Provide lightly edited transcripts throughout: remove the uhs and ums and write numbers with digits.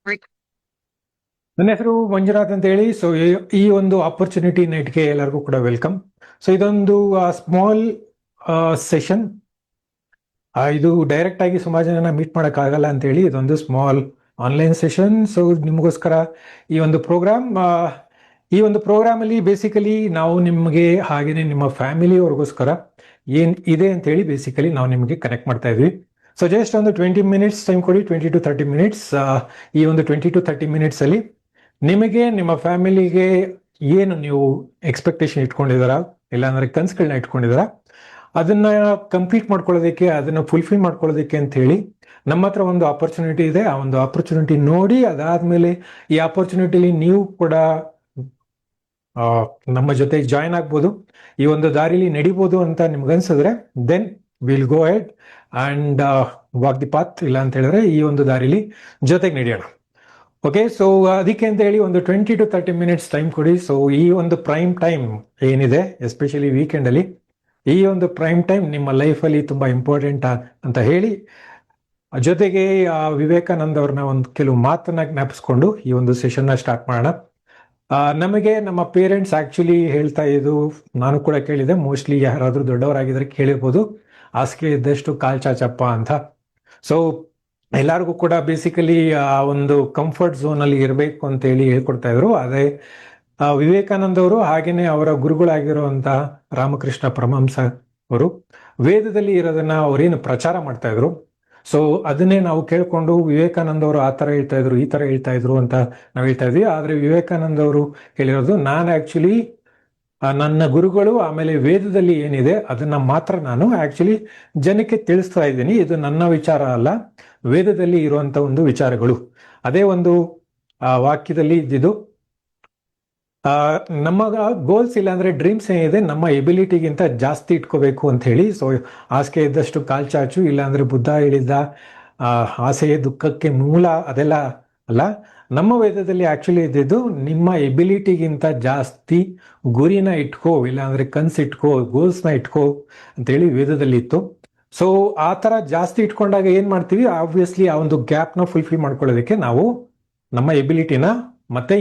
ನನ್ನ ಹೆಸರು ಮಂಜುನಾಥ್ ಅಂತ ಹೇಳಿ. ಸೊ ಈ ಒಂದು ಆಪರ್ಚುನಿಟಿ ನೈಟ್ಗೆ ಎಲ್ಲರಿಗೂ ಕೂಡ ವೆಲ್ಕಮ್. ಸೊ ಇದೊಂದು ಸ್ಮಾಲ್ ಸೆಷನ್. ಇದು ಡೈರೆಕ್ಟ್ ಆಗಿ ಸುಮಾರು ಜನ ಮೀಟ್ ಮಾಡಕ್ ಆಗಲ್ಲ ಅಂತ ಹೇಳಿ ಇದೊಂದು ಸ್ಮಾಲ್ ಆನ್ಲೈನ್ ಸೆಷನ್. ಸೊ ನಿಮಗೋಸ್ಕರ ಈ ಒಂದು ಪ್ರೋಗ್ರಾಮ್ ಅಲ್ಲಿ ಬೇಸಿಕಲಿ ನಾವು ನಿಮಗೆ ಹಾಗೇನೆ ನಿಮ್ಮ ಫ್ಯಾಮಿಲಿಯವ್ರಿಗೋಸ್ಕರ ಏನ್ ಇದೆ ಅಂತ ಹೇಳಿ ಬೇಸಿಕಲಿ ನಾವು ನಿಮಗೆ ಕನೆಕ್ಟ್ ಮಾಡ್ತಾ ಇದ್ವಿ. ಸೊ ಜಸ್ಟ್ ಒಂದು 20 ಮಿನಿಟ್ಸ್ ಟೈಮ್ ಕೊಡಿ, 20 to 30 ಮಿನಿಟ್ಸ್. ಈ ಒಂದು 20 to 30 ಮಿನಿಟ್ಸ್ ಅಲ್ಲಿ ನಿಮಗೆ ನಿಮ್ಮ ಫ್ಯಾಮಿಲಿಗೆ ಏನು ನೀವು ಎಕ್ಸ್ಪೆಕ್ಟೇಷನ್ ಇಟ್ಕೊಂಡಿದಾರ, ಇಲ್ಲಾಂದ್ರೆ ಕನ್ಸುಗಳನ್ನ ಇಟ್ಕೊಂಡಿದಾರ, ಅದನ್ನ ಕಂಪ್ಲೀಟ್ ಮಾಡ್ಕೊಳ್ಳೋದಕ್ಕೆ, ಅದನ್ನ ಫುಲ್ಫಿಲ್ ಮಾಡ್ಕೊಳ್ಳೋದಕ್ಕೆ ಅಂತ ಹೇಳಿ ನಮ್ಮ ಹತ್ರ ಒಂದು ಆಪರ್ಚುನಿಟಿ ಇದೆ. ಆ ಒಂದು ಆಪರ್ಚುನಿಟಿ ನೋಡಿ ಅದಾದ್ಮೇಲೆ ಈ ಆಪರ್ಚುನಿಟಿಲಿ ನೀವು ಕೂಡ ನಮ್ಮ ಜೊತೆ ಜಾಯಿನ್ ಆಗ್ಬೋದು, ಈ ಒಂದು ದಾರಿಲಿ ನಡಿಬೋದು ಅಂತ ನಿಮ್ಗನ್ಸಿದ್ರೆ then will go head and walk the path. ಇಲ್ಲ ಅಂತ ಹೇಳಿದ್ರೆ ಈ ಒಂದು ದಾರಿಲಿ ಜೊತೆಗೆ ನಡೆಯೋಣ. ಓಕೆ, ಸೊ ಅದಕ್ಕೆ ಅಂತ ಹೇಳಿ ಒಂದು 20 to 30 ಮಿನಿಟ್ಸ್ ಟೈಮ್ ಕೊಡಿ. ಸೊ ಈ ಒಂದು ಪ್ರೈಮ್ ಟೈಮ್ ಏನಿದೆ, ಎಸ್ಪೆಷಲಿ ವೀಕೆಂಡ್ ಅಲ್ಲಿ, ಈ ಒಂದು ಪ್ರೈಮ್ ಟೈಮ್ ನಿಮ್ಮ ಲೈಫಲ್ಲಿ ತುಂಬಾ ಇಂಪಾರ್ಟೆಂಟ್ ಅಂತ ಹೇಳಿ ಜೊತೆಗೆ ವಿವೇಕಾನಂದ್ ಅವ್ರನ್ನ ಒಂದು ಕೆಲವು ಮಾತನ್ನ ಜ್ಞಾಪಿಸ್ಕೊಂಡು ಈ ಒಂದು ಸೆಷನ್ನ ಸ್ಟಾರ್ಟ್ ಮಾಡೋಣ. ನಮಗೆ ನಮ್ಮ ಪೇರೆಂಟ್ಸ್ ಆಕ್ಚುಲಿ ಹೇಳ್ತಾ ಇದ್ದು, ನಾನು ಕೂಡ ಕೇಳಿದೆ, ಮೋಸ್ಟ್ಲಿ ಯಾರಾದ್ರೂ ದೊಡ್ಡವರಾಗಿದ್ರೆ ಕೇಳಿರ್ಬೋದು, ಹಾಸಿಗೆ ಇದ್ದಷ್ಟು ಕಾಲ್ ಚಾಚಪ್ಪ ಅಂತ. ಸೊ ಎಲ್ಲರಿಗೂ ಕೂಡ ಬೇಸಿಕಲಿ ಒಂದು ಕಂಫರ್ಟ್ ಝೋನ್ ಅಲ್ಲಿ ಇರಬೇಕು ಅಂತ ಹೇಳಿ ಹೇಳ್ಕೊಡ್ತಾ ಇದ್ರು. ಅದೇ ವಿವೇಕಾನಂದ ಅವರು ಹಾಗೇನೆ ಅವರ ಗುರುಗಳಾಗಿರುವಂತಹ ರಾಮಕೃಷ್ಣ ಪರಮಹಂಸ ಅವರು ವೇದದಲ್ಲಿ ಇರೋದನ್ನ ಅವರೇನು ಪ್ರಚಾರ ಮಾಡ್ತಾ ಇದ್ರು. ಸೊ ಅದನ್ನೇ ನಾವು ಕೇಳ್ಕೊಂಡು ವಿವೇಕಾನಂದ ಅವರು ಆ ತರ ಹೇಳ್ತಾ ಇದ್ರು, ಈ ತರ ಹೇಳ್ತಾ ಇದ್ರು ಅಂತ ನಾವು ಹೇಳ್ತಾ ಇದ್ವಿ. ಆದ್ರೆ ವಿವೇಕಾನಂದ ಅವರು ಹೇಳಿರೋದು, ನಾನು ಆಕ್ಚುಲಿ ನನ್ನ ಗುರುಗಳು ಆಮೇಲೆ ವೇದದಲ್ಲಿ ಏನಿದೆ ಅದನ್ನ ಮಾತ್ರ ನಾನು ಆಕ್ಚುಲಿ ಜನಕ್ಕೆ ತಿಳಿಸ್ತಾ ಇದ್ದೀನಿ. ಇದು ನನ್ನ ವಿಚಾರ ಅಲ್ಲ, ವೇದದಲ್ಲಿ ಇರುವಂತ ಒಂದು ವಿಚಾರಗಳು. ಅದೇ ಒಂದು ವಾಕ್ಯದಲ್ಲಿ ಇದ್ದಿದ್ದು, ನಮ್ಮ ಗೋಲ್ಸ್ ಇಲ್ಲಾಂದ್ರೆ ಡ್ರೀಮ್ಸ್ ಏನಿದೆ ನಮ್ಮ ಎಬಿಲಿಟಿಗಿಂತ ಜಾಸ್ತಿ ಇಟ್ಕೋಬೇಕು ಅಂತ ಹೇಳಿ. ಸೊ ಹಾಸಿಗೆ ಇದ್ದಷ್ಟು ಕಾಲ್ ಚಾಚು, ಇಲ್ಲಾಂದ್ರೆ ಬುದ್ಧ ಹೇಳಿದ ಆಸೆಯೇ ದುಃಖಕ್ಕೆ ಮೂಲ, ಅದೆಲ್ಲ ಅಲ್ಲ. ನಮ್ಮ ವೇದದಲ್ಲಿ ಆಕ್ಚುಲಿ ಇದ್ದಿದ್ದು, ನಿಮ್ಮ ಎಬಿಲಿಟಿಗಿಂತ ಜಾಸ್ತಿ ಗುರಿನ ಇಟ್ಕೋ, ಇಲ್ಲಾಂದ್ರೆ ಕನ್ಸಿಟ್ಕೋ, ಗೋಲ್ಸ್ನ ಇಟ್ಕೋ ಅಂತೇಳಿ ವೇದದಲ್ಲಿ ಇತ್ತು. ಸೊ ಆ ತರ ಜಾಸ್ತಿ ಇಟ್ಕೊಂಡಾಗ ಏನ್ ಮಾಡ್ತೀವಿ, ಆಬ್ವಿಯಸ್ಲಿ ಆ ಒಂದು ಗ್ಯಾಪ್ನ ಫುಲ್ಫಿಲ್ ಮಾಡ್ಕೊಳ್ಳೋದಕ್ಕೆ ನಾವು ನಮ್ಮ ಎಬಿಲಿಟಿನ ಮತ್ತೆ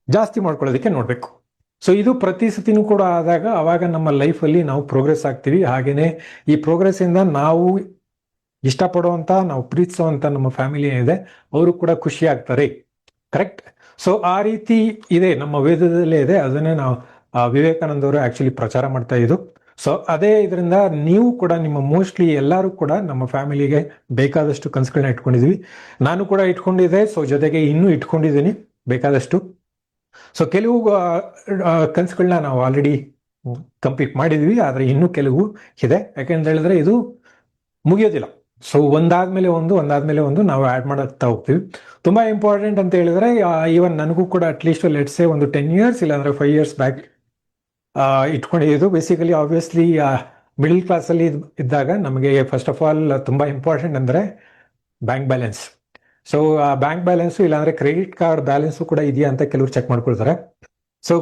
ಜಾಸ್ತಿ ಮಾಡ್ಕೊಳ್ಳೋದಕ್ಕೆ ನೋಡ್ಬೇಕು. ಸೊ ಇದು ಪ್ರತಿ ಸತಿನೂ ಕೂಡ ಆದಾಗ ಅವಾಗ ನಮ್ಮ ಲೈಫಲ್ಲಿ ನಾವು ಪ್ರೋಗ್ರೆಸ್ ಆಗ್ತೀವಿ. ಹಾಗೇನೆ ಈ ಪ್ರೋಗ್ರೆಸ್ ಇಂದ ನಾವು ಇಷ್ಟಪಡುವಂತ, ನಾವು ಪ್ರೀತಿಸುವಂತ ನಮ್ಮ ಫ್ಯಾಮಿಲಿ ಏನಿದೆ ಅವರು ಕೂಡ ಖುಷಿ ಆಗ್ತಾರೆ. ಕರೆಕ್ಟ್? ಸೊ ಆ ರೀತಿ ಇದೆ, ನಮ್ಮ ವೇದದಲ್ಲೇ ಇದೆ. ಅದನ್ನೇ ನಾವು ವಿವೇಕಾನಂದ ಅವರು ಆಕ್ಚುಲಿ ಪ್ರಚಾರ ಮಾಡ್ತಾ ಇದ್ದು. ಸೊ ಅದೇ ಇದರಿಂದ ನೀವು ಕೂಡ, ನಿಮ್ಮ ಮೋಸ್ಟ್ಲಿ ಎಲ್ಲರೂ ಕೂಡ ನಮ್ಮ ಫ್ಯಾಮಿಲಿಗೆ ಬೇಕಾದಷ್ಟು ಕನಸುಗಳನ್ನ ಇಟ್ಕೊಂಡಿದ್ವಿ. ನಾನು ಕೂಡ ಇಟ್ಕೊಂಡಿದ್ದೆ. ಸೊ ಜೊತೆಗೆ ಇನ್ನೂ ಇಟ್ಕೊಂಡಿದ್ದೀನಿ ಬೇಕಾದಷ್ಟು. ಸೊ ಕೆಲವು ಕನಸುಗಳನ್ನ ನಾವು ಆಲ್ರೆಡಿ ಕಂಪ್ಲೀಟ್ ಮಾಡಿದ್ವಿ, ಆದ್ರೆ ಇನ್ನೂ ಕೆಲವು ಇದೆ. ಯಾಕೆಂತ ಹೇಳಿದ್ರೆ ಇದು ಮುಗಿಯೋದಿಲ್ಲ. ಸೊ ಒಂದಾದ್ಮೇಲೆ ಒಂದು ನಾವು ಆಡ್ ಮಾಡ್ತಾ ಹೋಗ್ತೀವಿ. ತುಂಬಾ ಇಂಪಾರ್ಟೆಂಟ್ ಅಂತ ಹೇಳಿದ್ರೆ, ಈವನ್ ನನಗೂ ಕೂಡ ಅಟ್ಲೀಸ್ಟ್ ಲೆಟ್ಸ್ ಸೇ ಒಂದು 10 years ಇಲ್ಲಾಂದ್ರೆ 5 years ಬ್ಯಾಕ್ ಇಟ್ಕೊಂಡಿದ್ದು. ಬೇಸಿಕಲಿ ಆಬ್ವಿಯಸ್ಲಿ ಮಿಡಲ್ ಕ್ಲಾಸ್ ಅಲ್ಲಿ ಇದ್ದಾಗ ನಮಗೆ ಫಸ್ಟ್ ಆಫ್ ಆಲ್ ತುಂಬಾ ಇಂಪಾರ್ಟೆಂಟ್ ಅಂದ್ರೆ bank balance. So bank balance ಇಲ್ಲಾಂದ್ರೆ ಕ್ರೆಡಿಟ್ ಕಾರ್ಡ್ ಬ್ಯಾಲೆನ್ಸ್ ಕೂಡ ಇದೆಯಾ ಅಂತ ಕೆಲವರು ಚೆಕ್ ಮಾಡ್ಕೊಳ್ತಾರೆ. ಸೊ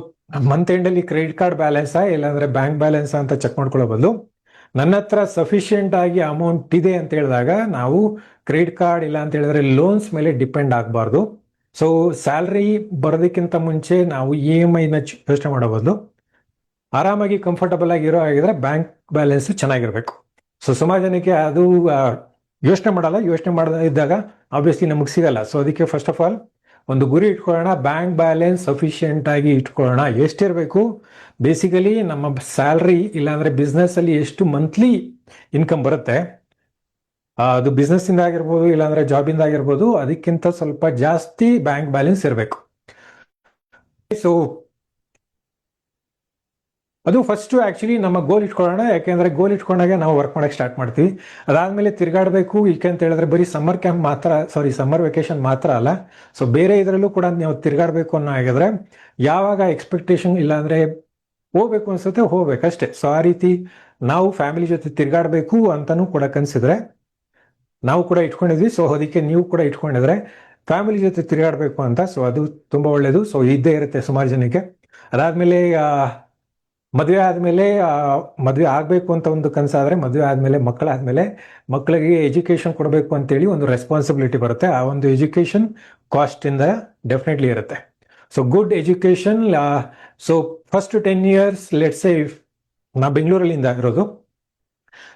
ಮಂತ್ ಎಂಡ್ ಅಲ್ಲಿ ಕ್ರೆಡಿಟ್ ಕಾರ್ಡ್ ಬ್ಯಾಲೆನ್ಸ್ ಇಲ್ಲಾಂದ್ರೆ ಬ್ಯಾಂಕ್ ಬ್ಯಾಲೆನ್ಸ್ ಅಂತ ಚೆಕ್ ಮಾಡ್ಕೊಳ್ಳೋ ಬದಲು, ನನ್ನ ಹತ್ರ ಸಫಿಶಿಯಂಟ್ ಆಗಿ ಅಮೌಂಟ್ ಇದೆ ಅಂತ ಹೇಳಿದಾಗ ನಾವು ಕ್ರೆಡಿಟ್ ಕಾರ್ಡ್ ಇಲ್ಲ ಅಂತ ಹೇಳಿದ್ರೆ ಲೋನ್ಸ್ ಮೇಲೆ ಡಿಪೆಂಡ್ ಆಗಬಾರ್ದು. ಸೊ ಸ್ಯಾಲ್ರಿ ಬರೋದಕ್ಕಿಂತ ಮುಂಚೆ ನಾವು EMI ನ ಯೋಚನೆ ಮಾಡೋ ಬದಲು ಆರಾಮಾಗಿ ಕಂಫರ್ಟಬಲ್ ಆಗಿರೋ ಆಗಿದ್ರೆ ಬ್ಯಾಂಕ್ ಬ್ಯಾಲೆನ್ಸ್ ಚೆನ್ನಾಗಿರ್ಬೇಕು. ಸೊ ಸುಮಾರು ಜನಕ್ಕೆ ಅದು ಯೋಚನೆ ಮಾಡದ ಇದ್ದಾಗ ಆಬ್ವಿಯಸ್ಲಿ ನಮಗೆ ಸಿಗಲ್ಲ. ಸೊ ಅದಕ್ಕೆ ಫಸ್ಟ್ ಆಫ್ ಆಲ್ ಒಂದು ಗುರಿ ಇಟ್ಕೊಳ್ಳೋಣ, ಬ್ಯಾಂಕ್ ಬ್ಯಾಲೆನ್ಸ್ ಸಫಿಶಿಯಂಟ್ ಆಗಿ ಇಟ್ಕೊಳ್ಳೋಣ. ಎಷ್ಟಿರಬೇಕು, ಬೇಸಿಕಲಿ ನಮ್ಮ ಸ್ಯಾಲ್ರಿ ಇಲ್ಲಾಂದ್ರೆ ಬಿಸ್ನೆಸ್ ಅಲ್ಲಿ ಎಷ್ಟು ಮಂತ್ಲಿ ಇನ್ಕಮ್ ಬರುತ್ತೆ, ಅದು ಬಿಸ್ನೆಸ್ ಇಂದ ಆಗಿರ್ಬೋದು ಇಲ್ಲಾಂದ್ರೆ ಜಾಬ್ ಇಂದ ಆಗಿರ್ಬೋದು, ಅದಕ್ಕಿಂತ ಸ್ವಲ್ಪ ಜಾಸ್ತಿ ಬ್ಯಾಂಕ್ ಬ್ಯಾಲೆನ್ಸ್ ಇರಬೇಕು. ಸೊ ಅದು ಫಸ್ಟ್ ಆಕ್ಚುಲಿ ನಮ್ಮ ಗೋಲ್ ಇಟ್ಕೊಳ್ಳೋಣ. ಯಾಕೆಂದ್ರೆ ಗೋಲ್ ಇಟ್ಕೊಂಡಾಗ ನಾವು ವರ್ಕ್ ಮಾಡಕ್ಕೆ ಸ್ಟಾರ್ಟ್ ಮಾಡ್ತೀವಿ. ಅದಾದ್ಮೇಲೆ ತಿರ್ಗಾಡಬೇಕು. ಅಂತ ಹೇಳಿದ್ರೆ ಬರೀ ಸಮ್ಮರ್ ವೆಕೇಶನ್ ಮಾತ್ರ ಅಲ್ಲ. ಸೊ ಬೇರೆ ಇದರಲ್ಲೂ ಕೂಡ ನೀವು ತಿರ್ಗಾಡಬೇಕು ಅನ್ನೋ ಆಗಿದ್ರೆ, ಯಾವಾಗ ಎಕ್ಸ್ಪೆಕ್ಟೇಷನ್ ಇಲ್ಲಾಂದ್ರೆ ಹೋಗ್ಬೇಕು ಅನ್ಸುತ್ತೆ ಹೋಗ್ಬೇಕಷ್ಟೇ. ಸೊ ಆ ರೀತಿ ನಾವು ಫ್ಯಾಮಿಲಿ ಜೊತೆ ತಿರ್ಗಾಡಬೇಕು ಅಂತಾನೂ ಕೂಡ ಕನ್ಸಿದ್ರೆ ನಾವು ಕೂಡ ಇಟ್ಕೊಂಡಿದ್ವಿ. ಸೊ ಅದಕ್ಕೆ ನೀವು ಕೂಡ ಇಟ್ಕೊಂಡಿದ್ರೆ ಫ್ಯಾಮಿಲಿ ಜೊತೆ ತಿರ್ಗಾಡಬೇಕು ಅಂತ. ಸೊ ಅದು ತುಂಬಾ ಒಳ್ಳೇದು. ಸೊ ಇದ್ದೇ ಇರುತ್ತೆ ಸುಮಾರು ಜನಕ್ಕೆ. ಅದಾದ್ಮೇಲೆ ಮದುವೆ ಆಗ್ಬೇಕು ಅಂತ ಒಂದು ಕನಸಾದ್ರೆ, ಮದುವೆ ಆದ್ಮೇಲೆ ಮಕ್ಕಳಾದ್ಮೇಲೆ ಮಕ್ಕಳಿಗೆ ಎಜುಕೇಶನ್ ಕೊಡಬೇಕು ಅಂತೇಳಿ ಒಂದು ರೆಸ್ಪಾನ್ಸಿಬಿಲಿಟಿ ಬರುತ್ತೆ. ಆ ಒಂದು ಎಜುಕೇಶನ್ ಕಾಸ್ಟ್ ಇಂದ ಡೆಫಿನೆಟ್ಲಿ ಇರುತ್ತೆ. So good education. So first 10 years let's say ನಾ ಬೆಂಗಳೂರಲ್ಲಿಂದ ಇರೋದು.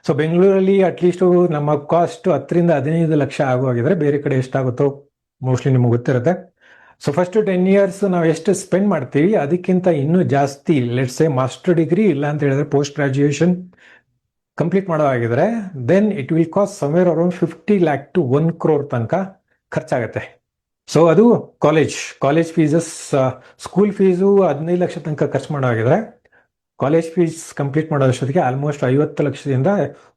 ಸೊ ಬೆಂಗಳೂರಲ್ಲಿ ಅಟ್ಲೀಸ್ಟ್ ನಮ್ಮ ಕಾಸ್ಟ್ 10 ರಿಂದ 15 ಲಕ್ಷ ಆಗುವಾಗಿದ್ರೆ ಬೇರೆ ಕಡೆ ಎಷ್ಟಾಗುತ್ತೋ ಮೋಸ್ಟ್ಲಿ ನಿಮ್ಗೆ ಗೊತ್ತಿರುತ್ತೆ. ಸೊ ಫಸ್ಟ್ 10 ಇಯರ್ಸ್ ನಾವು ಎಷ್ಟು ಸ್ಪೆಂಡ್ ಮಾಡ್ತೀವಿ ಅದಕ್ಕಿಂತ ಇನ್ನೂ ಜಾಸ್ತಿ ಲೆಟ್ಸ್ ಸೇ ಮಾಸ್ಟರ್ ಡಿಗ್ರಿ ಇಲ್ಲ ಅಂತ ಹೇಳಿದ್ರೆ ಪೋಸ್ಟ್ ಗ್ರಾಜುಯೇಷನ್ ಕಂಪ್ಲೀಟ್ ಮಾಡೋ ಆಗಿದ್ರೆ then it will cost somewhere around 50 lakh to 1 crore ತನಕ ಖರ್ಚಾಗತ್ತೆ. ಸೊ ಅದು college fees. School fees 15 lakh ತನಕ ಖರ್ಚು ಮಾಡೋ ಆಗಿದ್ರೆ ಕಾಲೇಜ್ ಫೀಸ್ ಕಂಪ್ಲೀಟ್ ಮಾಡೋ ಅಷ್ಟೊತ್ತಿಗೆ ಆಲ್ಮೋಸ್ಟ್ 50 ಲಕ್ಷದಿಂದ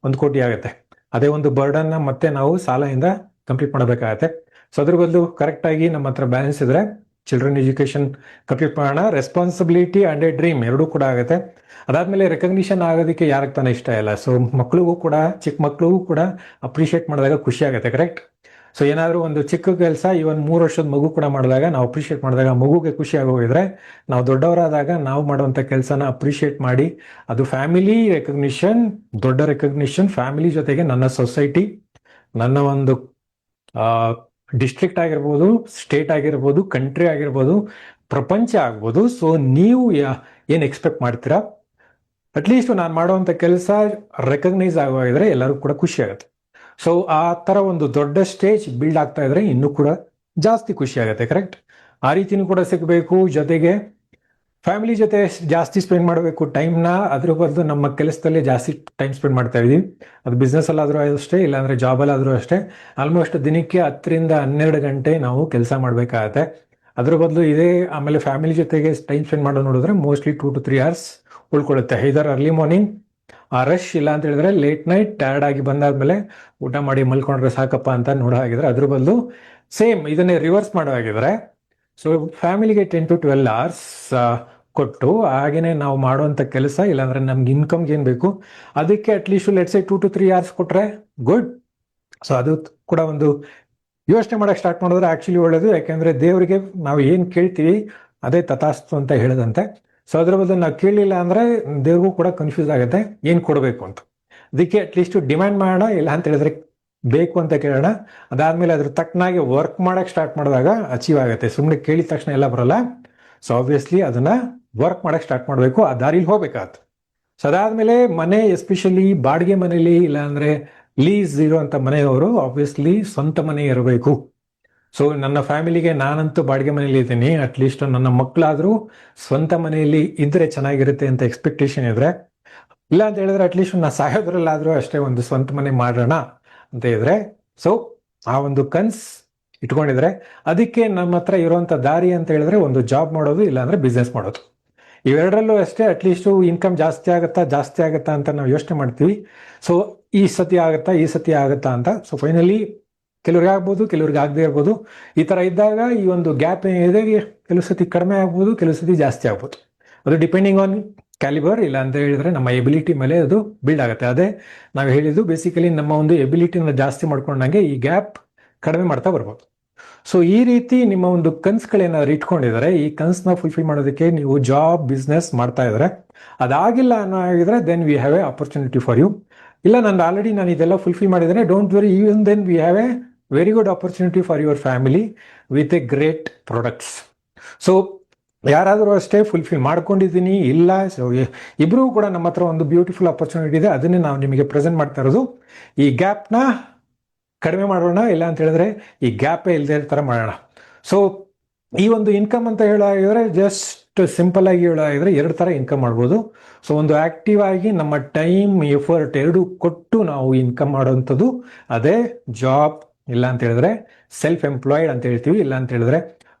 1 ಕೋಟಿ ಆಗುತ್ತೆ. ಅದೇ ಒಂದು ಬರ್ಡನ್ನ ಮತ್ತೆ ನಾವು ಸಾಲದಿಂದ ಕಂಪ್ಲೀಟ್ ಮಾಡಬೇಕಾಗತ್ತೆ. ಸೊ ಅದ್ರ ಬದಲು ಕರೆಕ್ಟ್ ಆಗಿ ನಮ್ಮ ಹತ್ರ ಬ್ಯಾಲೆನ್ಸ್ ಇದ್ರೆ ಚಿಲ್ಡ್ರನ್ ಎಜುಕೇಶನ್ ಕಂಪ್ಲೀಟ್ ಮಾಡೋಣ. ರೆಸ್ಪಾನ್ಸಿಬಿಲಿಟಿ ಅಂಡ್ ಎ ಡ್ರೀಮ್ ಎರಡೂ ಕೂಡ ಆಗುತ್ತೆ. ಅದಾದ್ಮೇಲೆ ರೆಕಗ್ನಿಷನ್ ಆಗೋದಕ್ಕೆ ಯಾರಿಗೆ ತಾನೇ ಇಷ್ಟ ಇಲ್ಲ. ಸೊ ಮಕ್ಕಳಿಗೂ ಕೂಡ, ಚಿಕ್ಕ ಮಕ್ಕಳಿಗೂ ಕೂಡ ಅಪ್ರಿಷಿಯೇಟ್ ಮಾಡಿದಾಗ ಖುಷಿ ಆಗುತ್ತೆ. ಕರೆಕ್ಟ್. ಸೊ ಏನಾದರೂ ಒಂದು ಚಿಕ್ಕ ಕೆಲಸ ಇವನ್ 3 ವರ್ಷದ ಮಗು ಕೂಡ ಮಾಡಿದಾಗ ನಾವು ಅಪ್ರಿಷಿಯೇಟ್ ಮಾಡಿದಾಗ ಮಗುಗೆ ಖುಷಿ ಆಗೋಗಿದ್ರೆ ನಾವು ದೊಡ್ಡವರಾದಾಗ ನಾವು ಮಾಡುವಂಥ ಕೆಲಸನ ಅಪ್ರಿಷಿಯೇಟ್ ಮಾಡಿ ಅದು ಫ್ಯಾಮಿಲಿ ರೆಕಗ್ನಿಷನ್, ದೊಡ್ಡ ರೆಕಗ್ನಿಷನ್ ಫ್ಯಾಮಿಲಿ ಜೊತೆಗೆ ನನ್ನ ಸೊಸೈಟಿ, ನನ್ನ ಒಂದು ಡಿಸ್ಟ್ರಿಕ್ಟ್ ಆಗಿರ್ಬೋದು, ಸ್ಟೇಟ್ ಆಗಿರ್ಬೋದು, ಕಂಟ್ರಿ ಆಗಿರ್ಬೋದು, ಪ್ರಪಂಚ ಆಗ್ಬೋದು. ಸೊ ನೀವು ಏನು ಎಕ್ಸ್ಪೆಕ್ಟ್ ಮಾಡ್ತೀರಾ, ಅಟ್ಲೀಸ್ಟ್ ನಾನು ಮಾಡುವಂಥ ಕೆಲಸ ರೆಕಗ್ನೈಸ್ ಆಗೋಗಿದ್ರೆ ಎಲ್ಲರಿಗೂ ಕೂಡ ಖುಷಿ ಆಗುತ್ತೆ. ಸೊ ಆ ಥರ ಒಂದು ದೊಡ್ಡ ಸ್ಟೇಜ್ ಬಿಲ್ಡ್ ಆಗ್ತಾ ಇದ್ರೆ ಇನ್ನೂ ಕೂಡ ಜಾಸ್ತಿ ಖುಷಿ ಆಗುತ್ತೆ. ಕರೆಕ್ಟ್. ಆ ರೀತಿನೂ ಕೂಡ ಸಿಗಬೇಕು. ಜೊತೆಗೆ ಫ್ಯಾಮಿಲಿ ಜೊತೆ ಜಾಸ್ತಿ ಸ್ಪೆಂಡ್ ಮಾಡಬೇಕು ಟೈಮ್ನ. ಅದ್ರ ಬದಲು ನಮ್ಮ ಕೆಲಸದಲ್ಲಿ ಜಾಸ್ತಿ ಟೈಮ್ ಸ್ಪೆಂಡ್ ಮಾಡ್ತಾ ಇದೀವಿ. ಅದು ಬಿಸ್ನೆಸ್ ಅಲ್ಲಾದರೂ ಅಷ್ಟೇ, ಇಲ್ಲಾಂದ್ರೆ ಜಾಬಲ್ಲಾದರೂ ಅಷ್ಟೇ. ಆಲ್ಮೋಸ್ಟ್ ದಿನಕ್ಕೆ 10 ರಿಂದ 12 ಗಂಟೆ ನಾವು ಕೆಲಸ ಮಾಡಬೇಕಾಗತ್ತೆ. ಅದ್ರ ಬದಲು ಇದೇ ಆಮೇಲೆ ಫ್ಯಾಮಿಲಿ ಜೊತೆಗೆ ಟೈಮ್ ಸ್ಪೆಂಡ್ ಮಾಡೋ ನೋಡಿದ್ರೆ ಮೋಸ್ಟ್ಲಿ 2 to 3 hours ಉಳ್ಕೊಳ್ಳುತ್ತೆ. ಇದರ ಅರ್ಲಿ ಮಾರ್ನಿಂಗ್ ಆ ರಶ್ ಇಲ್ಲ ಅಂತ ಹೇಳಿದ್ರೆ ಲೇಟ್ ನೈಟ್ ಟಯರ್ಡ್ ಆಗಿ ಬಂದಾದ್ಮೇಲೆ ಊಟ ಮಾಡಿ ಮಲ್ಕೊಂಡ್ರೆ ಸಾಕಪ್ಪ ಅಂತ ನೋಡೋ ಹಾಗಿದ್ರೆ ಅದ್ರ ಬದಲು ಸೇಮ್ ಇದನ್ನೇ ರಿವರ್ಸ್ ಮಾಡೋ ಹಾಗಿದ್ರೆ ಸೊ ಫ್ಯಾಮಿಲಿಗೆ 10 to 12 hours ಕೊಟ್ಟು ಹಾಗೇನೆ ನಾವು ಮಾಡುವಂಥ ಕೆಲಸ ಇಲ್ಲಾಂದ್ರೆ ನಮ್ಗೆ ಇನ್ಕಮ್ಗೆ ಏನು ಬೇಕು ಅದಕ್ಕೆ at least let's say 2 to 3 hours ಕೊಟ್ರೆ ಗುಡ್. ಸೊ ಅದು ಕೂಡ ಒಂದು ಯೋಚನೆ ಮಾಡಕ್ಕೆ ಸ್ಟಾರ್ಟ್ ಮಾಡಿದ್ರೆ ಆಕ್ಚುಲಿ ಒಳ್ಳೇದು. ಯಾಕೆಂದ್ರೆ ದೇವರಿಗೆ ನಾವು ಏನು ಕೇಳ್ತೀವಿ ಅದೇ ತಥಾಸ್ತು ಅಂತ ಹೇಳದಂತೆ. ಸೊ ಅದ್ರ ಬದಲು ನಾವು ಕೇಳಲಿಲ್ಲ ಅಂದ್ರೆ ದೇವ್ರಿಗೂ ಕೂಡ ಕನ್ಫ್ಯೂಸ್ ಆಗುತ್ತೆ ಏನು ಕೊಡಬೇಕು ಅಂತ. ಅದಕ್ಕೆ ಅಟ್ಲೀಸ್ಟ್ ಡಿಮ್ಯಾಂಡ್ ಮಾಡೋಣ, ಇಲ್ಲ ಅಂತ ಹೇಳಿದ್ರೆ ಬೇಕು ಅಂತ ಕೇಳೋಣ. ಅದಾದ್ಮೇಲೆ ಅದ್ರ ತಕ್ಕನಾಗಿ ವರ್ಕ್ ಮಾಡಕ್ಕೆ ಸ್ಟಾರ್ಟ್ ಮಾಡಿದಾಗ ಅಚೀವ್ ಆಗುತ್ತೆ. ಸುಮ್ಮನೆ ಕೇಳಿದ ತಕ್ಷಣ ಎಲ್ಲ ಬರಲ್ಲ. ಸೊ ಆಬ್ವಿಯಸ್ಲಿ ಅದನ್ನ ವರ್ಕ್ ಮಾಡಕ್ಕೆ ಸ್ಟಾರ್ಟ್ ಮಾಡಬೇಕು, ಆ ದಾರಿಲಿ ಹೋಗ್ಬೇಕಾಗತ್ತೆ. ಸೊ ಅದಾದ್ಮೇಲೆ ಮನೆ, ಎಸ್ಪೆಷಲಿ ಬಾಡಿಗೆ ಮನೇಲಿ ಇಲ್ಲಾಂದ್ರೆ ಲೀಸ್ ಇರುವಂತ ಮನೆಯವರು ಆಬ್ವಿಯಸ್ಲಿ ಸ್ವಂತ ಮನೆ ಇರಬೇಕು. ಸೊ ನನ್ನ ಫ್ಯಾಮಿಲಿಗೆ ನಾನಂತೂ ಬಾಡಿಗೆ ಮನೇಲಿ ಇದ್ದೀನಿ, ಅಟ್ಲೀಸ್ಟ್ ನನ್ನ ಮಕ್ಕಳಾದ್ರೂ ಸ್ವಂತ ಮನೆಯಲ್ಲಿ ಇದ್ರೆ ಚೆನ್ನಾಗಿರುತ್ತೆ ಅಂತ ಎಕ್ಸ್ಪೆಕ್ಟೇಷನ್ ಇದ್ರೆ, ಇಲ್ಲ ಅಂತ ಹೇಳಿದ್ರೆ ಅಟ್ಲೀಸ್ಟ್ ನಾ ಸಾಯೋದ್ರಲ್ಲಾದ್ರೂ ಅಷ್ಟೇ ಒಂದು ಸ್ವಂತ ಮನೆ ಮಾಡೋಣ ಅಂತ ಇದ್ರೆ, ಸೊ ಆ ಒಂದು ಕನ್ಸ್ ಇಟ್ಕೊಂಡಿದ್ರೆ ಅದಕ್ಕೆ ನಮ್ಮ ಹತ್ರ ಇರುವಂತ ದಾರಿ ಅಂತ ಹೇಳಿದ್ರೆ ಒಂದು ಜಾಬ್ ಮಾಡೋದು, ಇಲ್ಲಾಂದ್ರೆ ಬಿಸ್ನೆಸ್ ಮಾಡೋದು. ಇವೆರಡರಲ್ಲೂ ಅಷ್ಟೇ ಅಟ್ಲೀಸ್ಟ್ ಇನ್ಕಮ್ ಜಾಸ್ತಿ ಆಗುತ್ತಾ ಅಂತ ನಾವು ಯೋಚನೆ ಮಾಡ್ತೀವಿ. ಸೊ ಈ ಸತಿ ಆಗುತ್ತಾ ಅಂತ. ಸೊ ಫೈನಲಿ ಕೆಲವ್ರಿಗೆ ಆಗ್ಬೋದು, ಕೆಲವ್ರಿಗೆ ಆಗದೆ ಇರ್ಬೋದು. ಈ ತರ ಇದ್ದಾಗ ಈ ಒಂದು ಗ್ಯಾಪ್ ಏನಿದೆ ಕೆಲವು ಸತಿ ಕಡಿಮೆ ಆಗ್ಬೋದು, ಕೆಲವು ಸತಿ ಜಾಸ್ತಿ ಆಗ್ಬೋದು. ಅದು ಡಿಪೆಂಡಿಂಗ್ ಆನ್ ಕ್ಯಾಲಿಬರ್, ಇಲ್ಲ ಅಂತ ಹೇಳಿದ್ರೆ ನಮ್ಮ ಎಬಿಲಿಟಿ ಮೇಲೆ ಅದು ಬಿಲ್ಡ್ ಆಗುತ್ತೆ. ಅದೇ ನಾವು ಹೇಳಿದ್ದು ಬೇಸಿಕಲಿ ನಮ್ಮ ಒಂದು ಎಬಿಲಿಟಿನ ಜಾಸ್ತಿ ಮಾಡ್ಕೊಂಡಂಗೆ ಈ ಗ್ಯಾಪ್ ಕಡಿಮೆ ಮಾಡ್ತಾ ಬರ್ಬೋದು. ಸೊ ಈ ರೀತಿ ನಿಮ್ಮ ಒಂದು ಕನ್ಸುಗಳೇನಾದ್ರು ಇಟ್ಕೊಂಡಿದ್ದಾರೆ, ಈ ಕನ್ಸನ್ನ ಫುಲ್ಫಿಲ್ ಮಾಡೋದಕ್ಕೆ ನೀವು ಜಾಬ್, ಬಿಸ್ನೆಸ್ ಮಾಡ್ತಾ ಇದ್ದಾರೆ, ಅದಾಗಿಲ್ಲ ಅನ್ನೋ ಆಗಿದ್ರೆ then we have a opportunity for you. ಇಲ್ಲ ನಾನು ಇದೆಲ್ಲ ಫುಲ್ಫಿಲ್ ಮಾಡಿದ್ದೇನೆ, don't worry, even then we have a very good opportunity for your family with a great products. So ಯಾರಾದರೂ ಅಷ್ಟೇ ಫುಲ್ಫಿಲ್ ಮಾಡ್ಕೊಂಡಿದ್ದೀನಿ ಇಲ್ಲ, ಸೊ ಇಬ್ರಿಗೂ ಕೂಡ ನಮ್ಮ ಹತ್ರ ಒಂದು ಬ್ಯೂಟಿಫುಲ್ ಆಪರ್ಚುನಿಟಿ ಇದೆ, ಅದನ್ನೇ ನಾವು ನಿಮಗೆ ಪ್ರೆಸೆಂಟ್ ಮಾಡ್ತಾ ಇರೋದು. ಈ ಗ್ಯಾಪ್ನ ಕಡಿಮೆ ಮಾಡೋಣ, ಇಲ್ಲ ಅಂತ ಹೇಳಿದ್ರೆ ಈ ಗ್ಯಾಪೇ ಇಲ್ಲದೆ ಥರ ಮಾಡೋಣ. ಸೊ ಈ ಒಂದು ಇನ್ಕಮ್ ಅಂತ ಹೇಳೋದಾಗಿದ್ರೆ ಜಸ್ಟ್ ಸಿಂಪಲ್ ಆಗಿ ಹೇಳೋದಾಗಿದ್ರೆ 2 ಥರ ಇನ್ಕಮ್ ಮಾಡ್ಬೋದು. ಸೊ ಒಂದು ಆಕ್ಟಿವ್ ಆಗಿ ನಮ್ಮ ಟೈಮ್, ಎಫರ್ಟ್ ಎರಡೂ ಕೊಟ್ಟು ನಾವು ಇನ್ಕಮ್ ಮಾಡೋವಂಥದ್ದು ಅದೇ ಜಾಬ್, ಇಲ್ಲ ಅಂತ ಹೇಳಿದ್ರೆ ಸೆಲ್ಫ್ ಎಂಪ್ಲಾಯ್ಡ್ ಅಂತ ಹೇಳ್ತೀವಿ. ಇಲ್ಲ ಅಂತ ಹೇಳಿದ್ರೆ